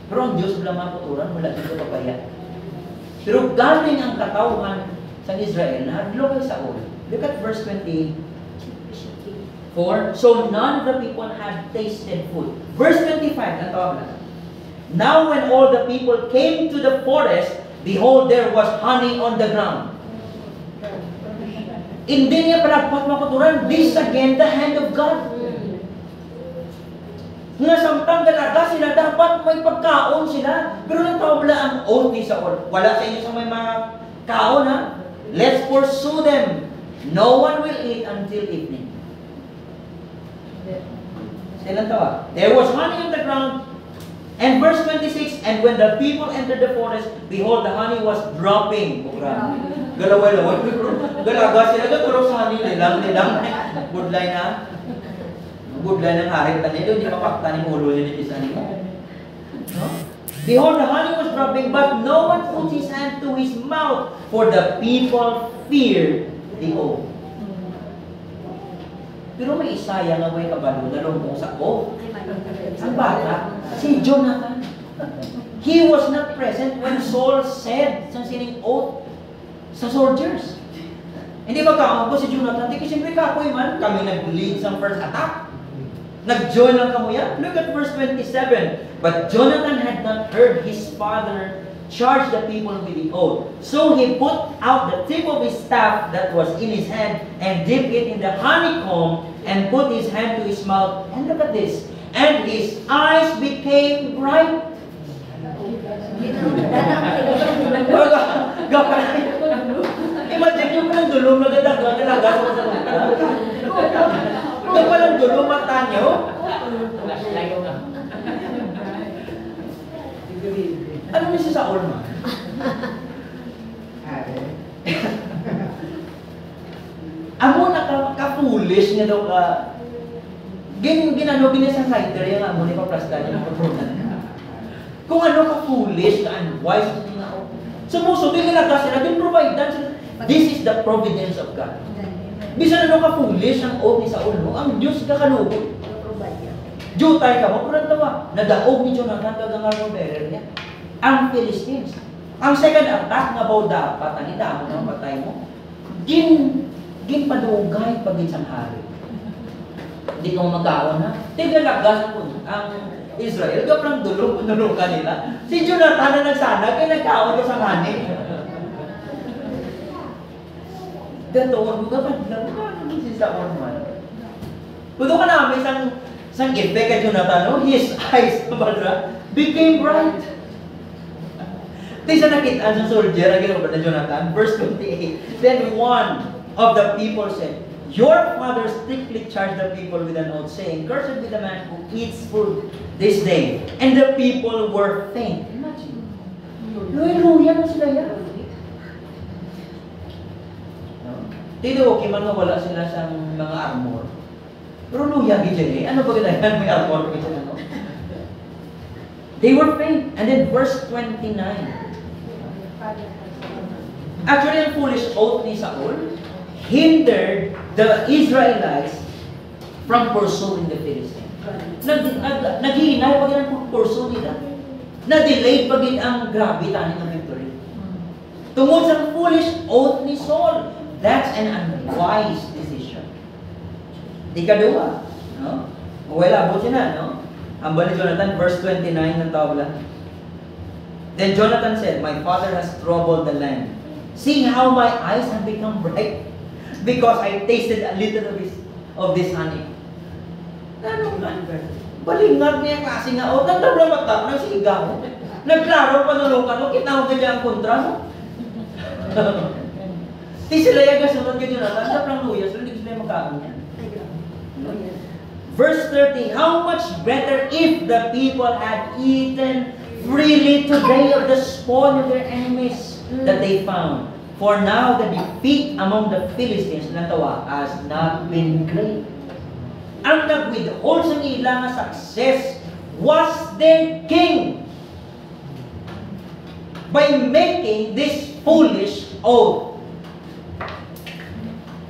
Pero ang Diyos wala maputuran, wala dito papaya. Pero galing ang katauhan sa Israel na hadlo kay Saul. Look at verse 24. So none of the people had tasted food. Verse 25, ang tawag na. Now when all the people came to the forest, behold, there was honey on the ground. Hindi niya palagpat makuturan. This again, the hand of God. Nga samtang dalaga sila, dapat may pagkaon sila. Pero nang tawag ang oath ni Saul. Wala sa inyo sa may mga kaon, ha? Let's pursue them. No one will eat until evening. Silang tawag. There was honey on the ground. And verse 26, and when the people entered the forest, behold, the honey was dropping. Galaway-laway. Galaga sila. Gatulog sa honey. Nilang. Budlay na. Budlay ng harit na nito. Hindi mapakta ni mulo yun yung isa nito. No? Behold, the honey was dropping, but no one put his hand to his mouth, for the people feared the oath. Pero may Isaya nga may kabalo na lumpong sa oath. Ang bata, si Jonathan. He was not present when Saul said sa sining oath sa soldiers. Hindi ba kaampo si Jonathan? Hindi kasi siyempre kapoy man. Kami nag-lead sa first attack. Nag-join lang kamo yan. Look at verse 27. But Jonathan had not heard his father charge the people with the oath. So he put out the tip of his staff that was in his hand and dipped it in the honeycomb and put his hand to his mouth. And look at this. And his eyes became bright. Imagine yung palang dulong na galaga sa mga. Yung palang dulong mata nyo. Ano niya si Saul man? Amo na ka-foolish niya daw ka. Ginano sa writer yung amo ni paplastan niya ng pagrunan. Kung ano ka-foolish, ka-unwise niya ako. Sumuso, ginalaga sila, din-provide sila. This is the providence of God. Bisan ano ka-foolish ang oath ni Saul mo, ang Diyos kakalugod. Jutay ka mo, kurang tawa. Nadaog ni Jonathan kagangal ng bearer niya. Ang Philistines. Ang second attack nga baw dapat, ang idamo ng patay mo, ginpadugay pag isang hari. Hindi kong magkaon na. Tigalagas ang Israel, kapag dulog kanila. Si Jonathan na nagsana, kaya nagkaon ko sa kanin. Gatoon ko kapag lang, ano si Saul man? Kudo ka namin sang effect kay Jonathan, no? His eyes, became bright. Di sa nakita sa soldier, ang ginawa na Jonathan, verse 28, then one of the people said, your father strictly charged the people with an oath, saying, cursed be the man who eats food this day. And the people were faint. Imagine. Hallelujah na sila yan. Tino, okay man wala sila sa mga armor. Pero luya gidyan eh. Ano ba ginayan? May armor gidyan ano? They were faint. And then verse 29. Actually, ang foolish oath ni Saul hindered the Israelites from pursuing the Philistines. Naghihinay pag yan ang pursue nila. Na-delay pag ang grabe tani ng victory. Tungkol sa foolish oath ni Saul. That's an unwise decision. Ikadua, no? Wala, abot siya na, no? Ang bali Jonathan, verse 29 ng tabla. Then Jonathan said, my father has troubled the land. See how my eyes have become bright because I tasted a little of this honey. Ano nga? Balingat niya kasi nga, o, nagtabla mata, nagsigaw. Nagklaro, panulukan mo, kita mo ganyan ang kontra mo. Di sila yung kasunod ka Jonathan, sa prang luya, so hindi sila magkaroon niya. Verse 30, how much better if the people had eaten freely today of the spoil of their enemies that they found. For now the defeat among the Philistines has not been great. Ang nag-withhold sa ilang success was their king by making this foolish oath.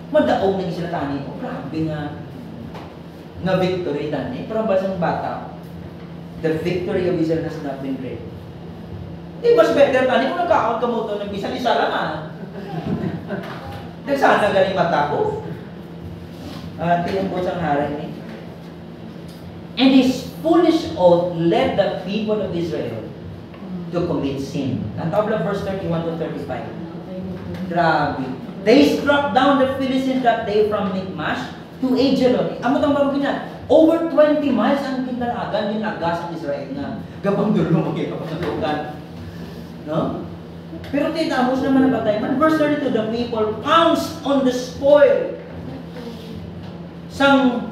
Madaog na sila tani. Oh, grabe nga victory tani. Pero basang bata, the victory of Israel has not been great. Di mas better tani kung nagkakaon ka mo ito ng isa lang Nagsana galing mata ko. Tingnan ko sang haring ni. And his foolish oath led the people of Israel to commit sin. Ang tabla verse 31 to 35. Grabe. They struck down the Philistines that day from Michmash to Ajalon. Amo tang bago na. Over 20 miles ang kinalagan din agas ang Israel na gabang dulo magkikapasukan. No? Pero tinamos naman na batay man. Verse 32, the people pounced on the spoil. Sang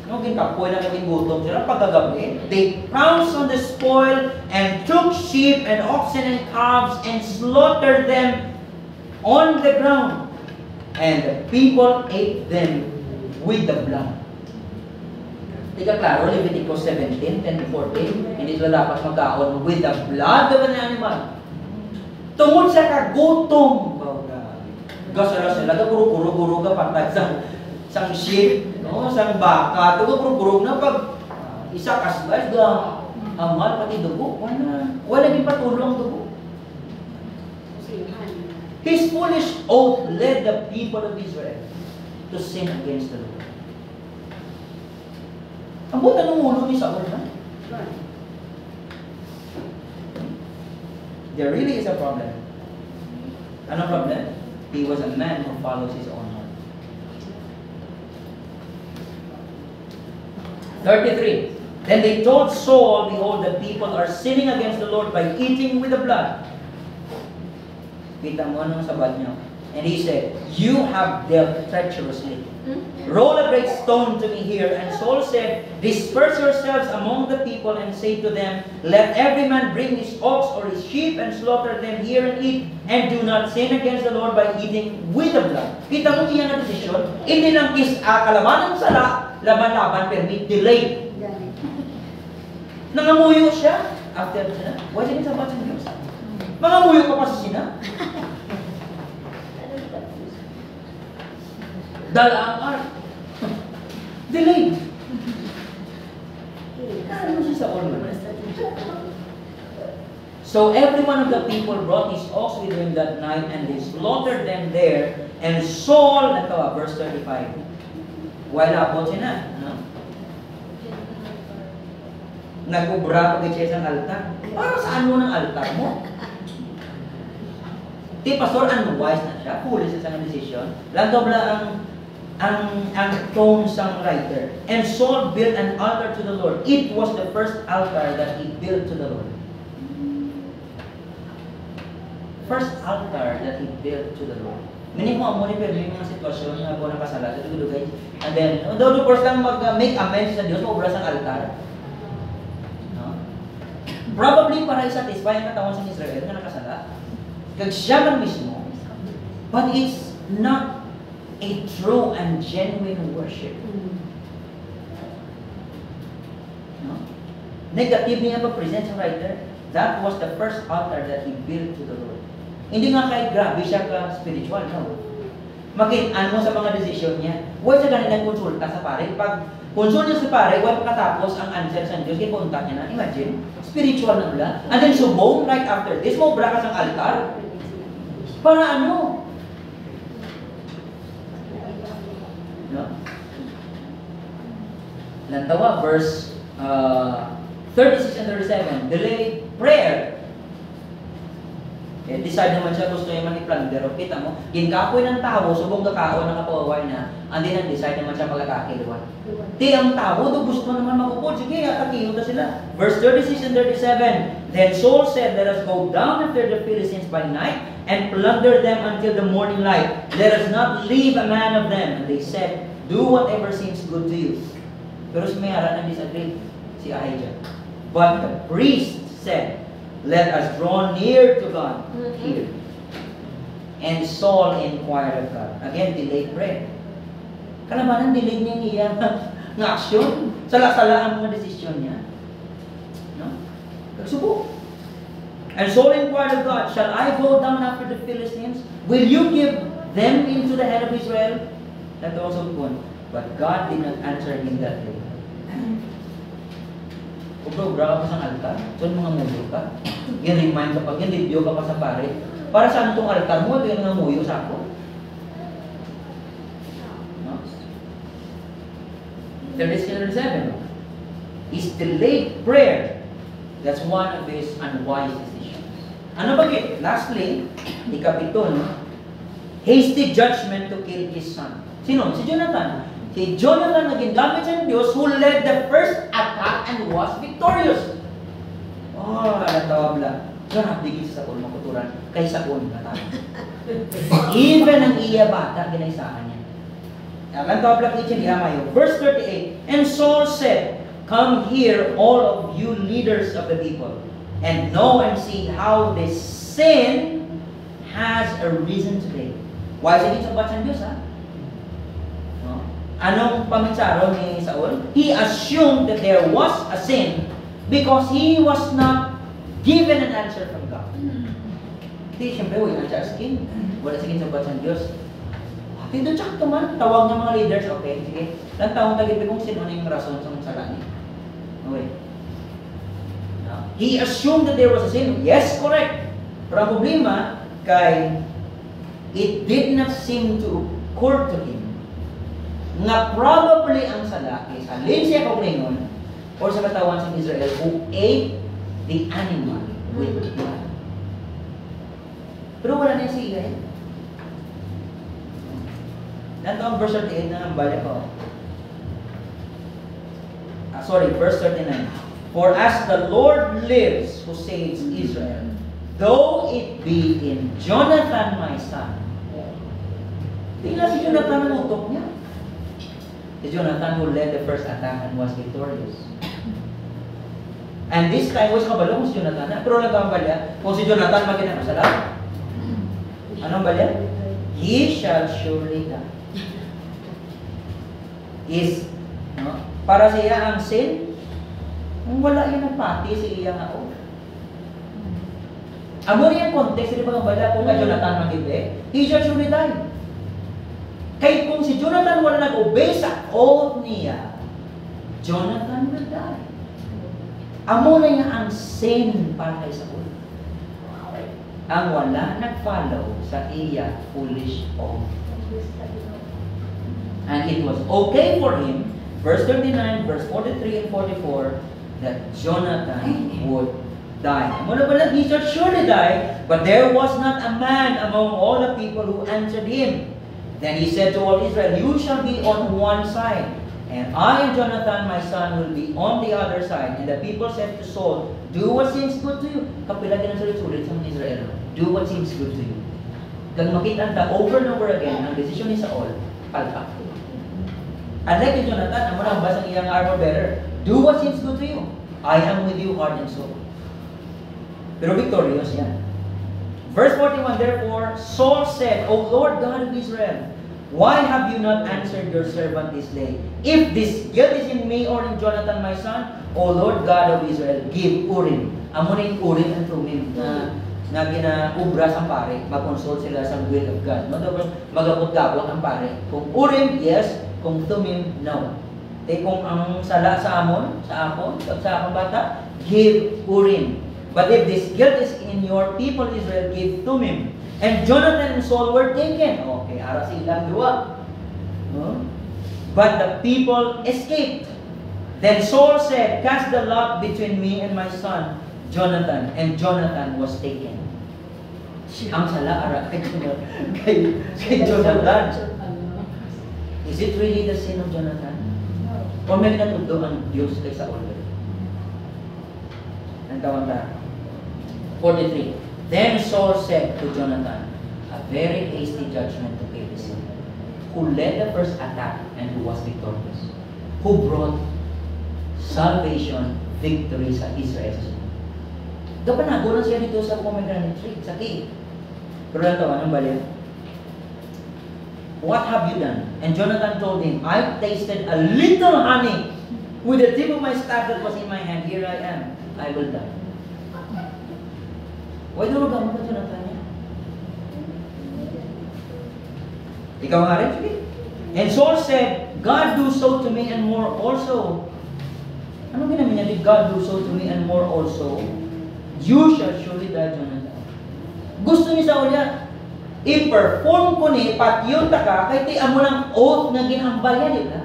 ginkapoy na kaming gutom sila pagkagabi. They pounced on the spoil and took sheep and oxen and calves and slaughtered them on the ground. And the people ate them with the blood. Tika klaro, Leviticus 17, 10 to 14, hindi sila dapat magkaon with the blood of an animal. Tungod sa kagutom. Gasara sila, gapuro-puro ka patay sang sheep, no? Sang baka, gapuro-puro na pag isa kasbay, amal pati dugo, wala din patulong dugo. His foolish oath led the people of Israel to sin against the Lord. Ang buta ng ulo ni Saul na. There really is a problem. Ano problem? He was a man who follows his own heart. 33. Then they told Saul, behold, the people are sinning against the Lord by eating with the blood. Kita mo anong sabat niya. And he said, you have dealt treacherously. Roll a great stone to me here. And Saul said, disperse yourselves among the people and say to them, let every man bring his ox or his sheep and slaughter them here and eat, and do not sin against the Lord by eating with the blood. Kita mo iyan na desisyon, hindi lang kalabanan sa laban-laban, permit delay. Nangamuyo siya. After that, why didn't sabat sa Diyos? Mangamuyo ka pa sa sina? Dala ang ark. Delayed. Ano siya sa order? So every one of the people brought his ox with him that night, and they slaughtered them there. And Saul, verse 35. Wala po siya na. No? nag-ubra pag siya isang altar. Para saan mo ng altar mo? Di pastor, unwise na siya. Foolish sa isang decision. Lanto bala ang tone sang writer. And Saul built an altar to the Lord. It was the first altar that he built to the Lord. First altar that he built to the Lord. Meaning mo ni pero may mga sitwasyon na po nakasala sa dugay. And then, although the first lang mag-make amends sa Diyos, maubra sa altar. No? Probably para i-satisfy ang katawan sa Israel na nakasala. Kag siya man mismo. But it's not a true and genuine worship. No? Negative niya pa-present sa writer. That was the first altar that he built to the Lord. Hindi nga kahit grabe siya ka-spiritual, no? Makitaan mo sa mga desisyon niya. Huwag siya ganun nagkonsulta sa pare. Pag konsulta sa pare, huwag makatapos ang answer sa Diyos, ipunta niya na. Imagine, spiritual na ula. And then subong, right after this, mo brakas ang altar. Para ano? No? Lantawa, verse 36 and 37, delayed prayer. Decide naman siya, gusto niya man i-plunder. Kita mo, ginkapoy ng tao, subong kakao, nakapawaway na, and then decide naman siya pagkakakiluan. Di ang tao, do gusto naman magupod. Sige, atakiyo na sila. Verse 36 and 37, then Saul said, let us go down after the Philistines by night, and plunder them until the morning light. Let us not leave a man of them. And they said, do whatever seems good to you. Pero si Mayara na disagree, si Ahijah. But the priest said, let us draw near to God here. And Saul inquired of God. Again, delayed prayer. Kalamanan, delayed niya niya ng aksyon. Sala-sala ang mga desisyon niya. No? Nagsubo. And Saul inquired of God, shall I go down after the Philistines? Will you give them into the hand of Israel? That also one. But God did not answer him that day. Ubra ka pa sa altar, so mga muyo ka. I-remind ka pa, i-review ka pa sa pare. Para saan itong altar mo, yung mga muyo sa ako? No? 37 is delayed prayer. That's one of his unwise decisions. Ano ba yun? Lastly, ikapito, no? Hasty judgment to kill his son. Sino? Si Jonathan. Si Jonathan naging gamit sa Diyos who led the first attack and was victorious. Oh, natawag lang. Grabe digit sa Saul, makuturan. Kay Saul, natawag. Even ang iya bata, ginaisahan niya. Natawag lang itong ihamayo. Verse 38, and Saul said, come here, all of you leaders of the people, and know and see how this sin has arisen today. Why is it sa batang Diyos, ha? Anong paminsaro ni Saul? He assumed that there was a sin because he was not given an answer from God. Hindi, siyempre, wala siya asking. Wala sige sa batang Diyos. Hindi, tsak man. Tawag ng mga leaders, okay, sige. Lang taong tagipin kung sino na yung rason sa mga salani. Okay. He assumed that there was a sin. Yes, correct. Pero ang problema, kay it did not seem to occur to him nga probably ang sala is alin siya kauningon or sa katawan sa Israel who ate the animal with blood. Pero wala na siya eh. Nanto ang verse 38 na ang balik ko. Verse 39. For as the Lord lives who saves Israel, though it be in Jonathan my son. Tingnan si Jonathan ang utok niya. Si Jonathan who led the first attack and was victorious. And this time, was kabalo kung si Jonathan na. Pero nagkambalya, kung si Jonathan maginamasalam. Anong balya? He shall surely die. Is, no? Para sa iya ang sin, wala yan ang pati sa iya nga o. Amo niya ang context, hindi ba ang balya kung Jonathan magibe? He shall surely die. Kaya kung si Jonathan wala nag-obey sa oath niya, Jonathan will die. Amo na niya ang sin para kay Saul. Ang wala nag-follow sa iya foolish oath. And it was okay for him, verse 39, verse 43 and 44, that Jonathan would die. He should surely die, but there was not a man among all the people who answered him. Then he said to all Israel, you shall be on one side, and I and Jonathan my son will be on the other side. And the people said to Saul, do what seems good to you. Kapila kinasulit-sulit sa mga Israel. Do what seems good to you. Kag makita ta over and over again, ang desisyon ni Saul, palpak. Unlike kay Jonathan, ang mga basang iyang armor bearer, do what seems good to you. I am with you, heart and soul. Pero victorious yan. Verse 41, therefore, Saul said, O Lord God of Israel, why have you not answered your servant this day? If this guilt is in me or in Jonathan my son, O Lord God of Israel, give Urim. Amo na yung Urim and Thummim na ginaubra sa pare. Mag-consult sila sa will of God. Magapot-gapot ang pare. Kung Urim, yes. Kung Thummim, no. Kung ang sala sa amon, sa akong bata, give Urim. But if this guilt is in your people Israel, give Thummim. And Jonathan and Saul were taken. Okay, ara silang dua. But the people escaped. Then Saul said, cast the lot between me and my son, Jonathan. And Jonathan was taken. Ang sala ara kay Jonathan. Is it really the sin of Jonathan? Or may natundo ang Diyos kay Saul? Ang tawag 43. Then Saul said to Jonathan, a very hasty judgment to pay this sin, who led the first attack and who was victorious, who brought salvation, victory sa Israel. Kapanago lang siya dito sa pomegranate tree, sa cave. Pero lang tawa, anong baliw? What have you done? And Jonathan told him, I tasted a little honey with the tip of my staff that was in my hand. Here I am. I will die. Why do you gamot pa Jonathan niya? Ikaw nga rin, sige. And Saul said, God do so to me and more also. Ano ginamin niya? Did God do so to me and more also? You shall surely die, Jonathan. Gusto ni Saul niya, i-perform ko ni patyon ta ka, kay ti amo ng oath na ginambal niya, di ba?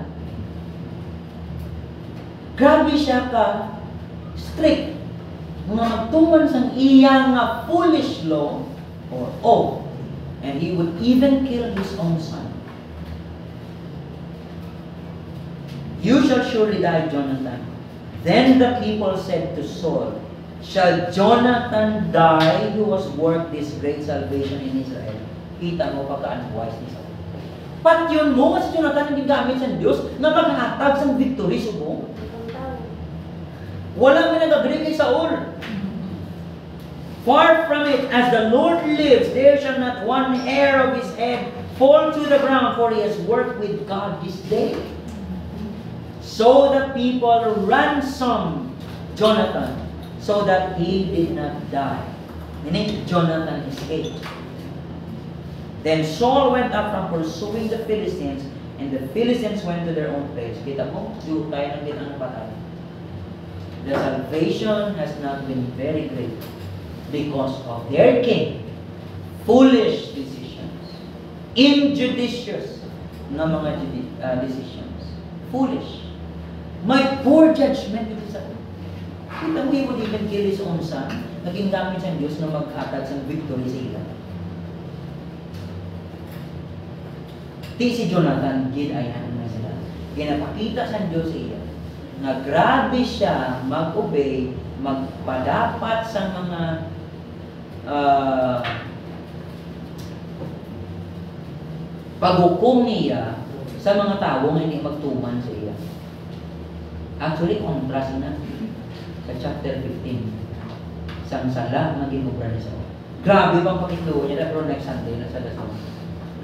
Grabe siya ka strict. Mga magtuman sang iyang foolish law or oath. And he would even kill his own son. You shall surely die, Jonathan. Then the people said to Saul, shall Jonathan die who was worked this great salvation in Israel? Kita mo pagka-unwise ni Saul. Pat yun mo, kasi Jonathan hindi gamit sa Diyos na maghatag sa victory subo. Walang minag-agree kay Saul. Far from it, as the Lord lives, there shall not one hair of his head fall to the ground, for he has worked with God this day. So the people ransomed Jonathan, so that he did not die. Meaning, Jonathan escaped. Then Saul went up from pursuing the Philistines, and the Philistines went to their own place. Kita mo, tayo ng kitang patay. The salvation has not been very great because of their king. Foolish decisions. Injudicious na mga decisions. Foolish. My poor judgment. Kita mo, he would even kill his own son. Naging gamit sa Diyos na maghatag sa victory sa ila. Ti si Jonathan, ginayahan na sila. Ginapakita sa Diyos iya na grabe siya mag-obey, magpadapat sa mga paghukom niya sa mga tao nga hindi magtuman sa iya. Actually, contrast na sa chapter 15. Sang sala, maging obra ni Saul. Grabe bang pakitluo niya, pero next Sunday na sa dasal.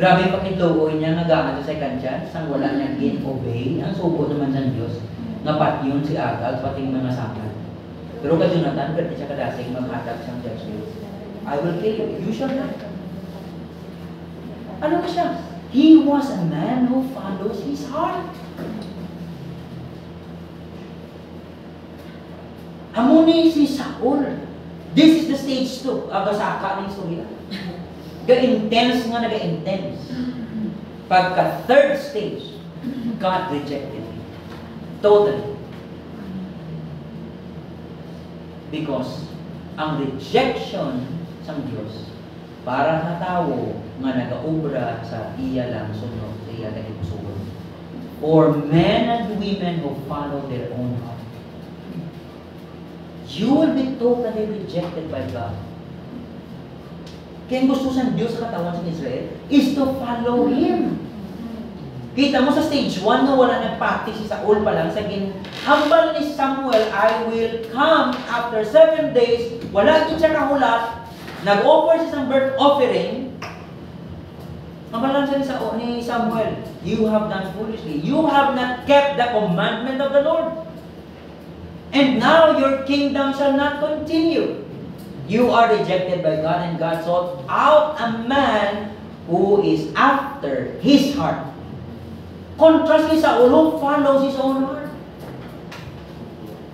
Grabe pakitluo niya, nagaan sa second chance, sang wala niya gin-obey. Ang subo naman sa Diyos, nga pati yun si Agag, pati yung mga sakal. Pero kay Jonathan, pwede siya kadasing maghatag siyang judgment. I will kill you. You shall die. Ano ba siya? He was a man who follows his heart. Amuni si Saul. This is the stage 2. Agasaka ng istorya. Ga-intense nga naga-intense. Pagka third stage, God rejected him. Totally. Because ang rejection sa Dios para sa tao nga nagaobra sa iya lang sunod sa iya kaigsuon. For men and women who follow their own heart. You will be totally rejected by God. Kaya gusto sa Diyos sa katawan sa Israel is to follow Him. Kita mo sa stage 1 na wala nag-practice si Saul pa lang, sa ginhambal ni Samuel, I will come after 7 days, wala din siya kahulat, nag-offer siya ng birth offering, hambalan siya ni Samuel, you have done foolishly, you have not kept the commandment of the Lord. And now your kingdom shall not continue. You are rejected by God, and God sought out a man who is after His heart. Contrast ni Saul who follows his own heart.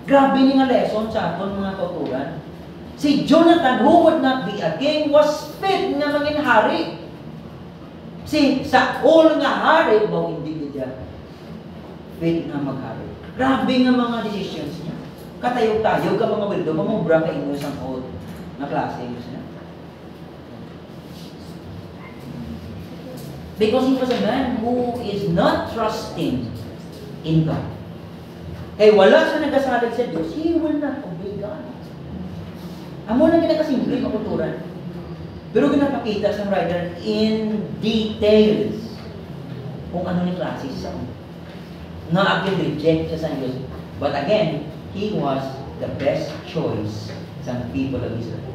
Grabe ni nga lesson sa aton mga kauturan. Si Jonathan, who would not be a king, was fit nga mangin hari. Si Saul nga hari, baw hindi siya fit nga maghari. Grabe nga mga decisions niya. Katayog-tayog ka mga wildo, mamubra ka inyo sa old na klase niya. Because he was a man who is not trusting in God. Kaya wala siya nagasalig sa Diyos, he will not obey God. Amo lang kinakasimple yung kulturan. Pero ginapakita sa writer in details kung ano yung klase siya. Na again, reject siya sa Diyos. But again, he was the best choice sa people of Israel.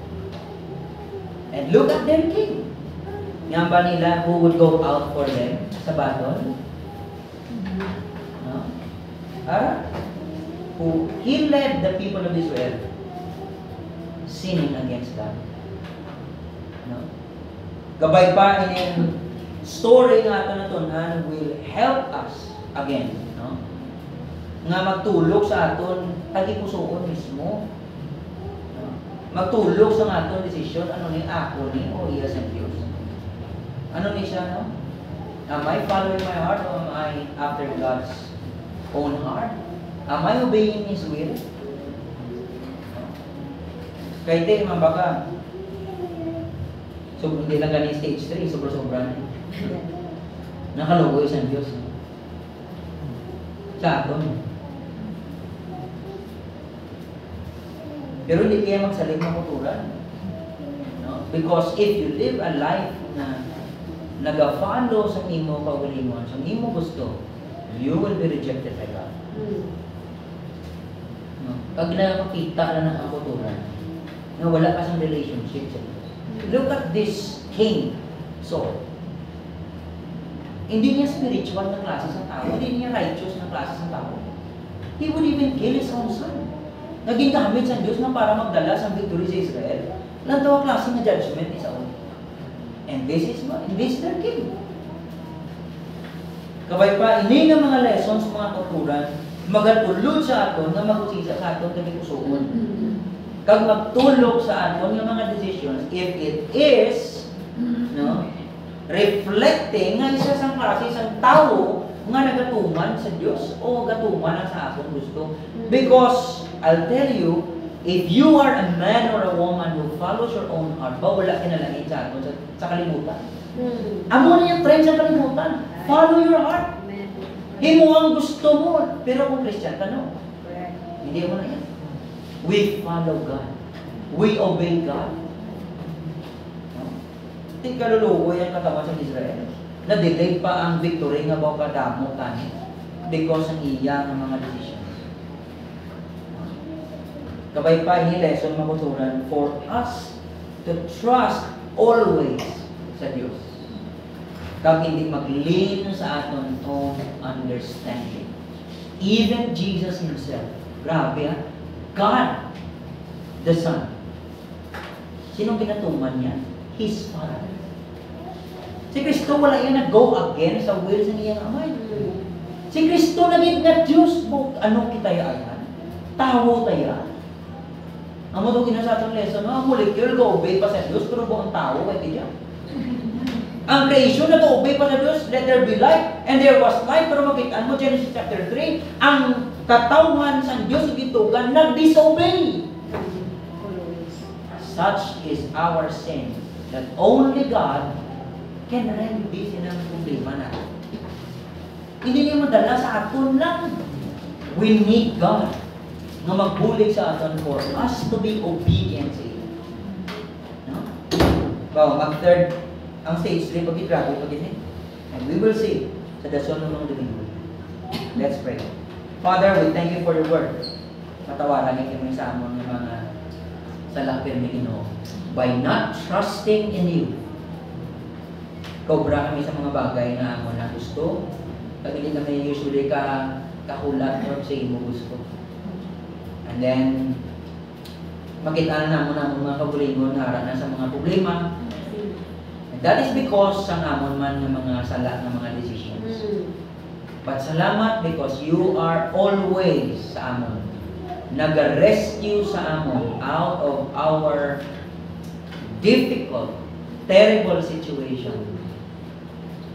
And look at their king. Nga ba nila who would go out for them sa battle? No? Who he led the people of Israel sinning against God. No? Gabay pa in story nga ito na tunhan will help us again. No? Nga magtulog sa aton tagipusoon mismo. No? Magtulog sa aton desisyon ano ni ako ni o iya sa Diyos. Ano ni siya, no? Am I following my heart or am I after God's own heart? Am I obeying His will? Kaya ito, baka so, hindi lang ganun stage 3, sobra-sobra na. Nakalugo isang Diyos. Sa aton. Pero hindi kaya magsalig ng kuturan. No? Because if you live a life na nag-follow sa imo kaugalingon, sa imo gusto, you will be rejected by God. No? Pag nakakita na ng kuturan, na wala ka sa relationship sa Diyos. Look at this king, Saul. Hindi niya spiritual na klase sa tao, hindi niya righteous na klase sa tao. He would even kill his own son. Naging gamit sa Diyos na para magdala sa victory sa Israel. Lantaw klase na judgment ni Saul. And this is their king. Kabay pa, ini nga mga lessons, mga tuturan, magatulod sa aton, nga mag-usisa sa aton kami kusuon. Kag magtulog sa aton nga mga decisions, if it is, no, reflecting nga isa sa klase isang tao nga nagatuman sa Diyos o gatuman sa atong gusto. Because, I'll tell you, if you are a man or a woman who follows your own heart, ba wala kinalain sa aton sa kalimutan. Amo na yung trend sa kalimutan. Follow your heart. Himo ang gusto mo. Pero kung Christian, tanong. Hindi mo na yan. We follow God. We obey God. Hindi kalulugo yan katawan sa Israel. Na-delay pa ang victory nga ba kadamo tani because ng iya ng mga decisions. Kabay pa ini lesson makuturan for us to trust always sa Diyos. Kag hindi mag-lean sa aton own understanding. Even Jesus Himself, grabe God, the Son. Sinong ginatuman niya? His Father. Si Kristo wala yan nag-go again sa will sa iyang amay. Si Kristo naging nga Diyos mo. Anong kita yan? Tawo tayo. Ang mo itong sa atong lesson, molecule go-obey pa sa Diyos, pero buong tao, kaya diyan. Ang creation na to-obey pa sa Diyos, let there be light, and there was light, pero makitaan mo, Genesis chapter 3, ang katawan sa Diyos, ibitugan, nag-disobey. such is our sin that only God can remedy sinang problema natin. Hindi niya madala sa aton lang. We need God na magbulig sa aton for us to be obedient sa iyo. No? Well, mag-third ang stage 3 pag-itrago pag-isin. And we will see sa dasyon ng mga domingo. Let's pray. Father, we thank you for your word. Patawaran niyo kami sa amon ng mga salapir ni Ginoo by not trusting in you. Cobra kami sa mga bagay na amon na gusto. Pag hindi kami usually kahulat or sa imo gusto. And then, makita na naman mga kabulingon harap na sa mga problema. And that is because sa namon man ng mga sala ng mga decisions. But salamat because you are always sa amon. Nag-rescue sa amon out of our difficult, terrible situation.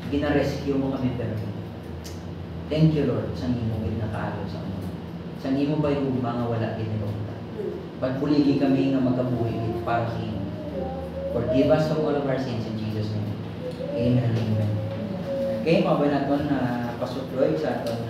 Gina-rescue mo kami pero. Thank you, Lord, sa imo ginakaalo sa amon. Sa imo ba yung mga wala ginagawa? Pagpuligi kami na magkabuhi para sa imo. Forgive us from all of our sins in Jesus' name. Amen and amen. Okay, mabay natin na pasutloy sa aton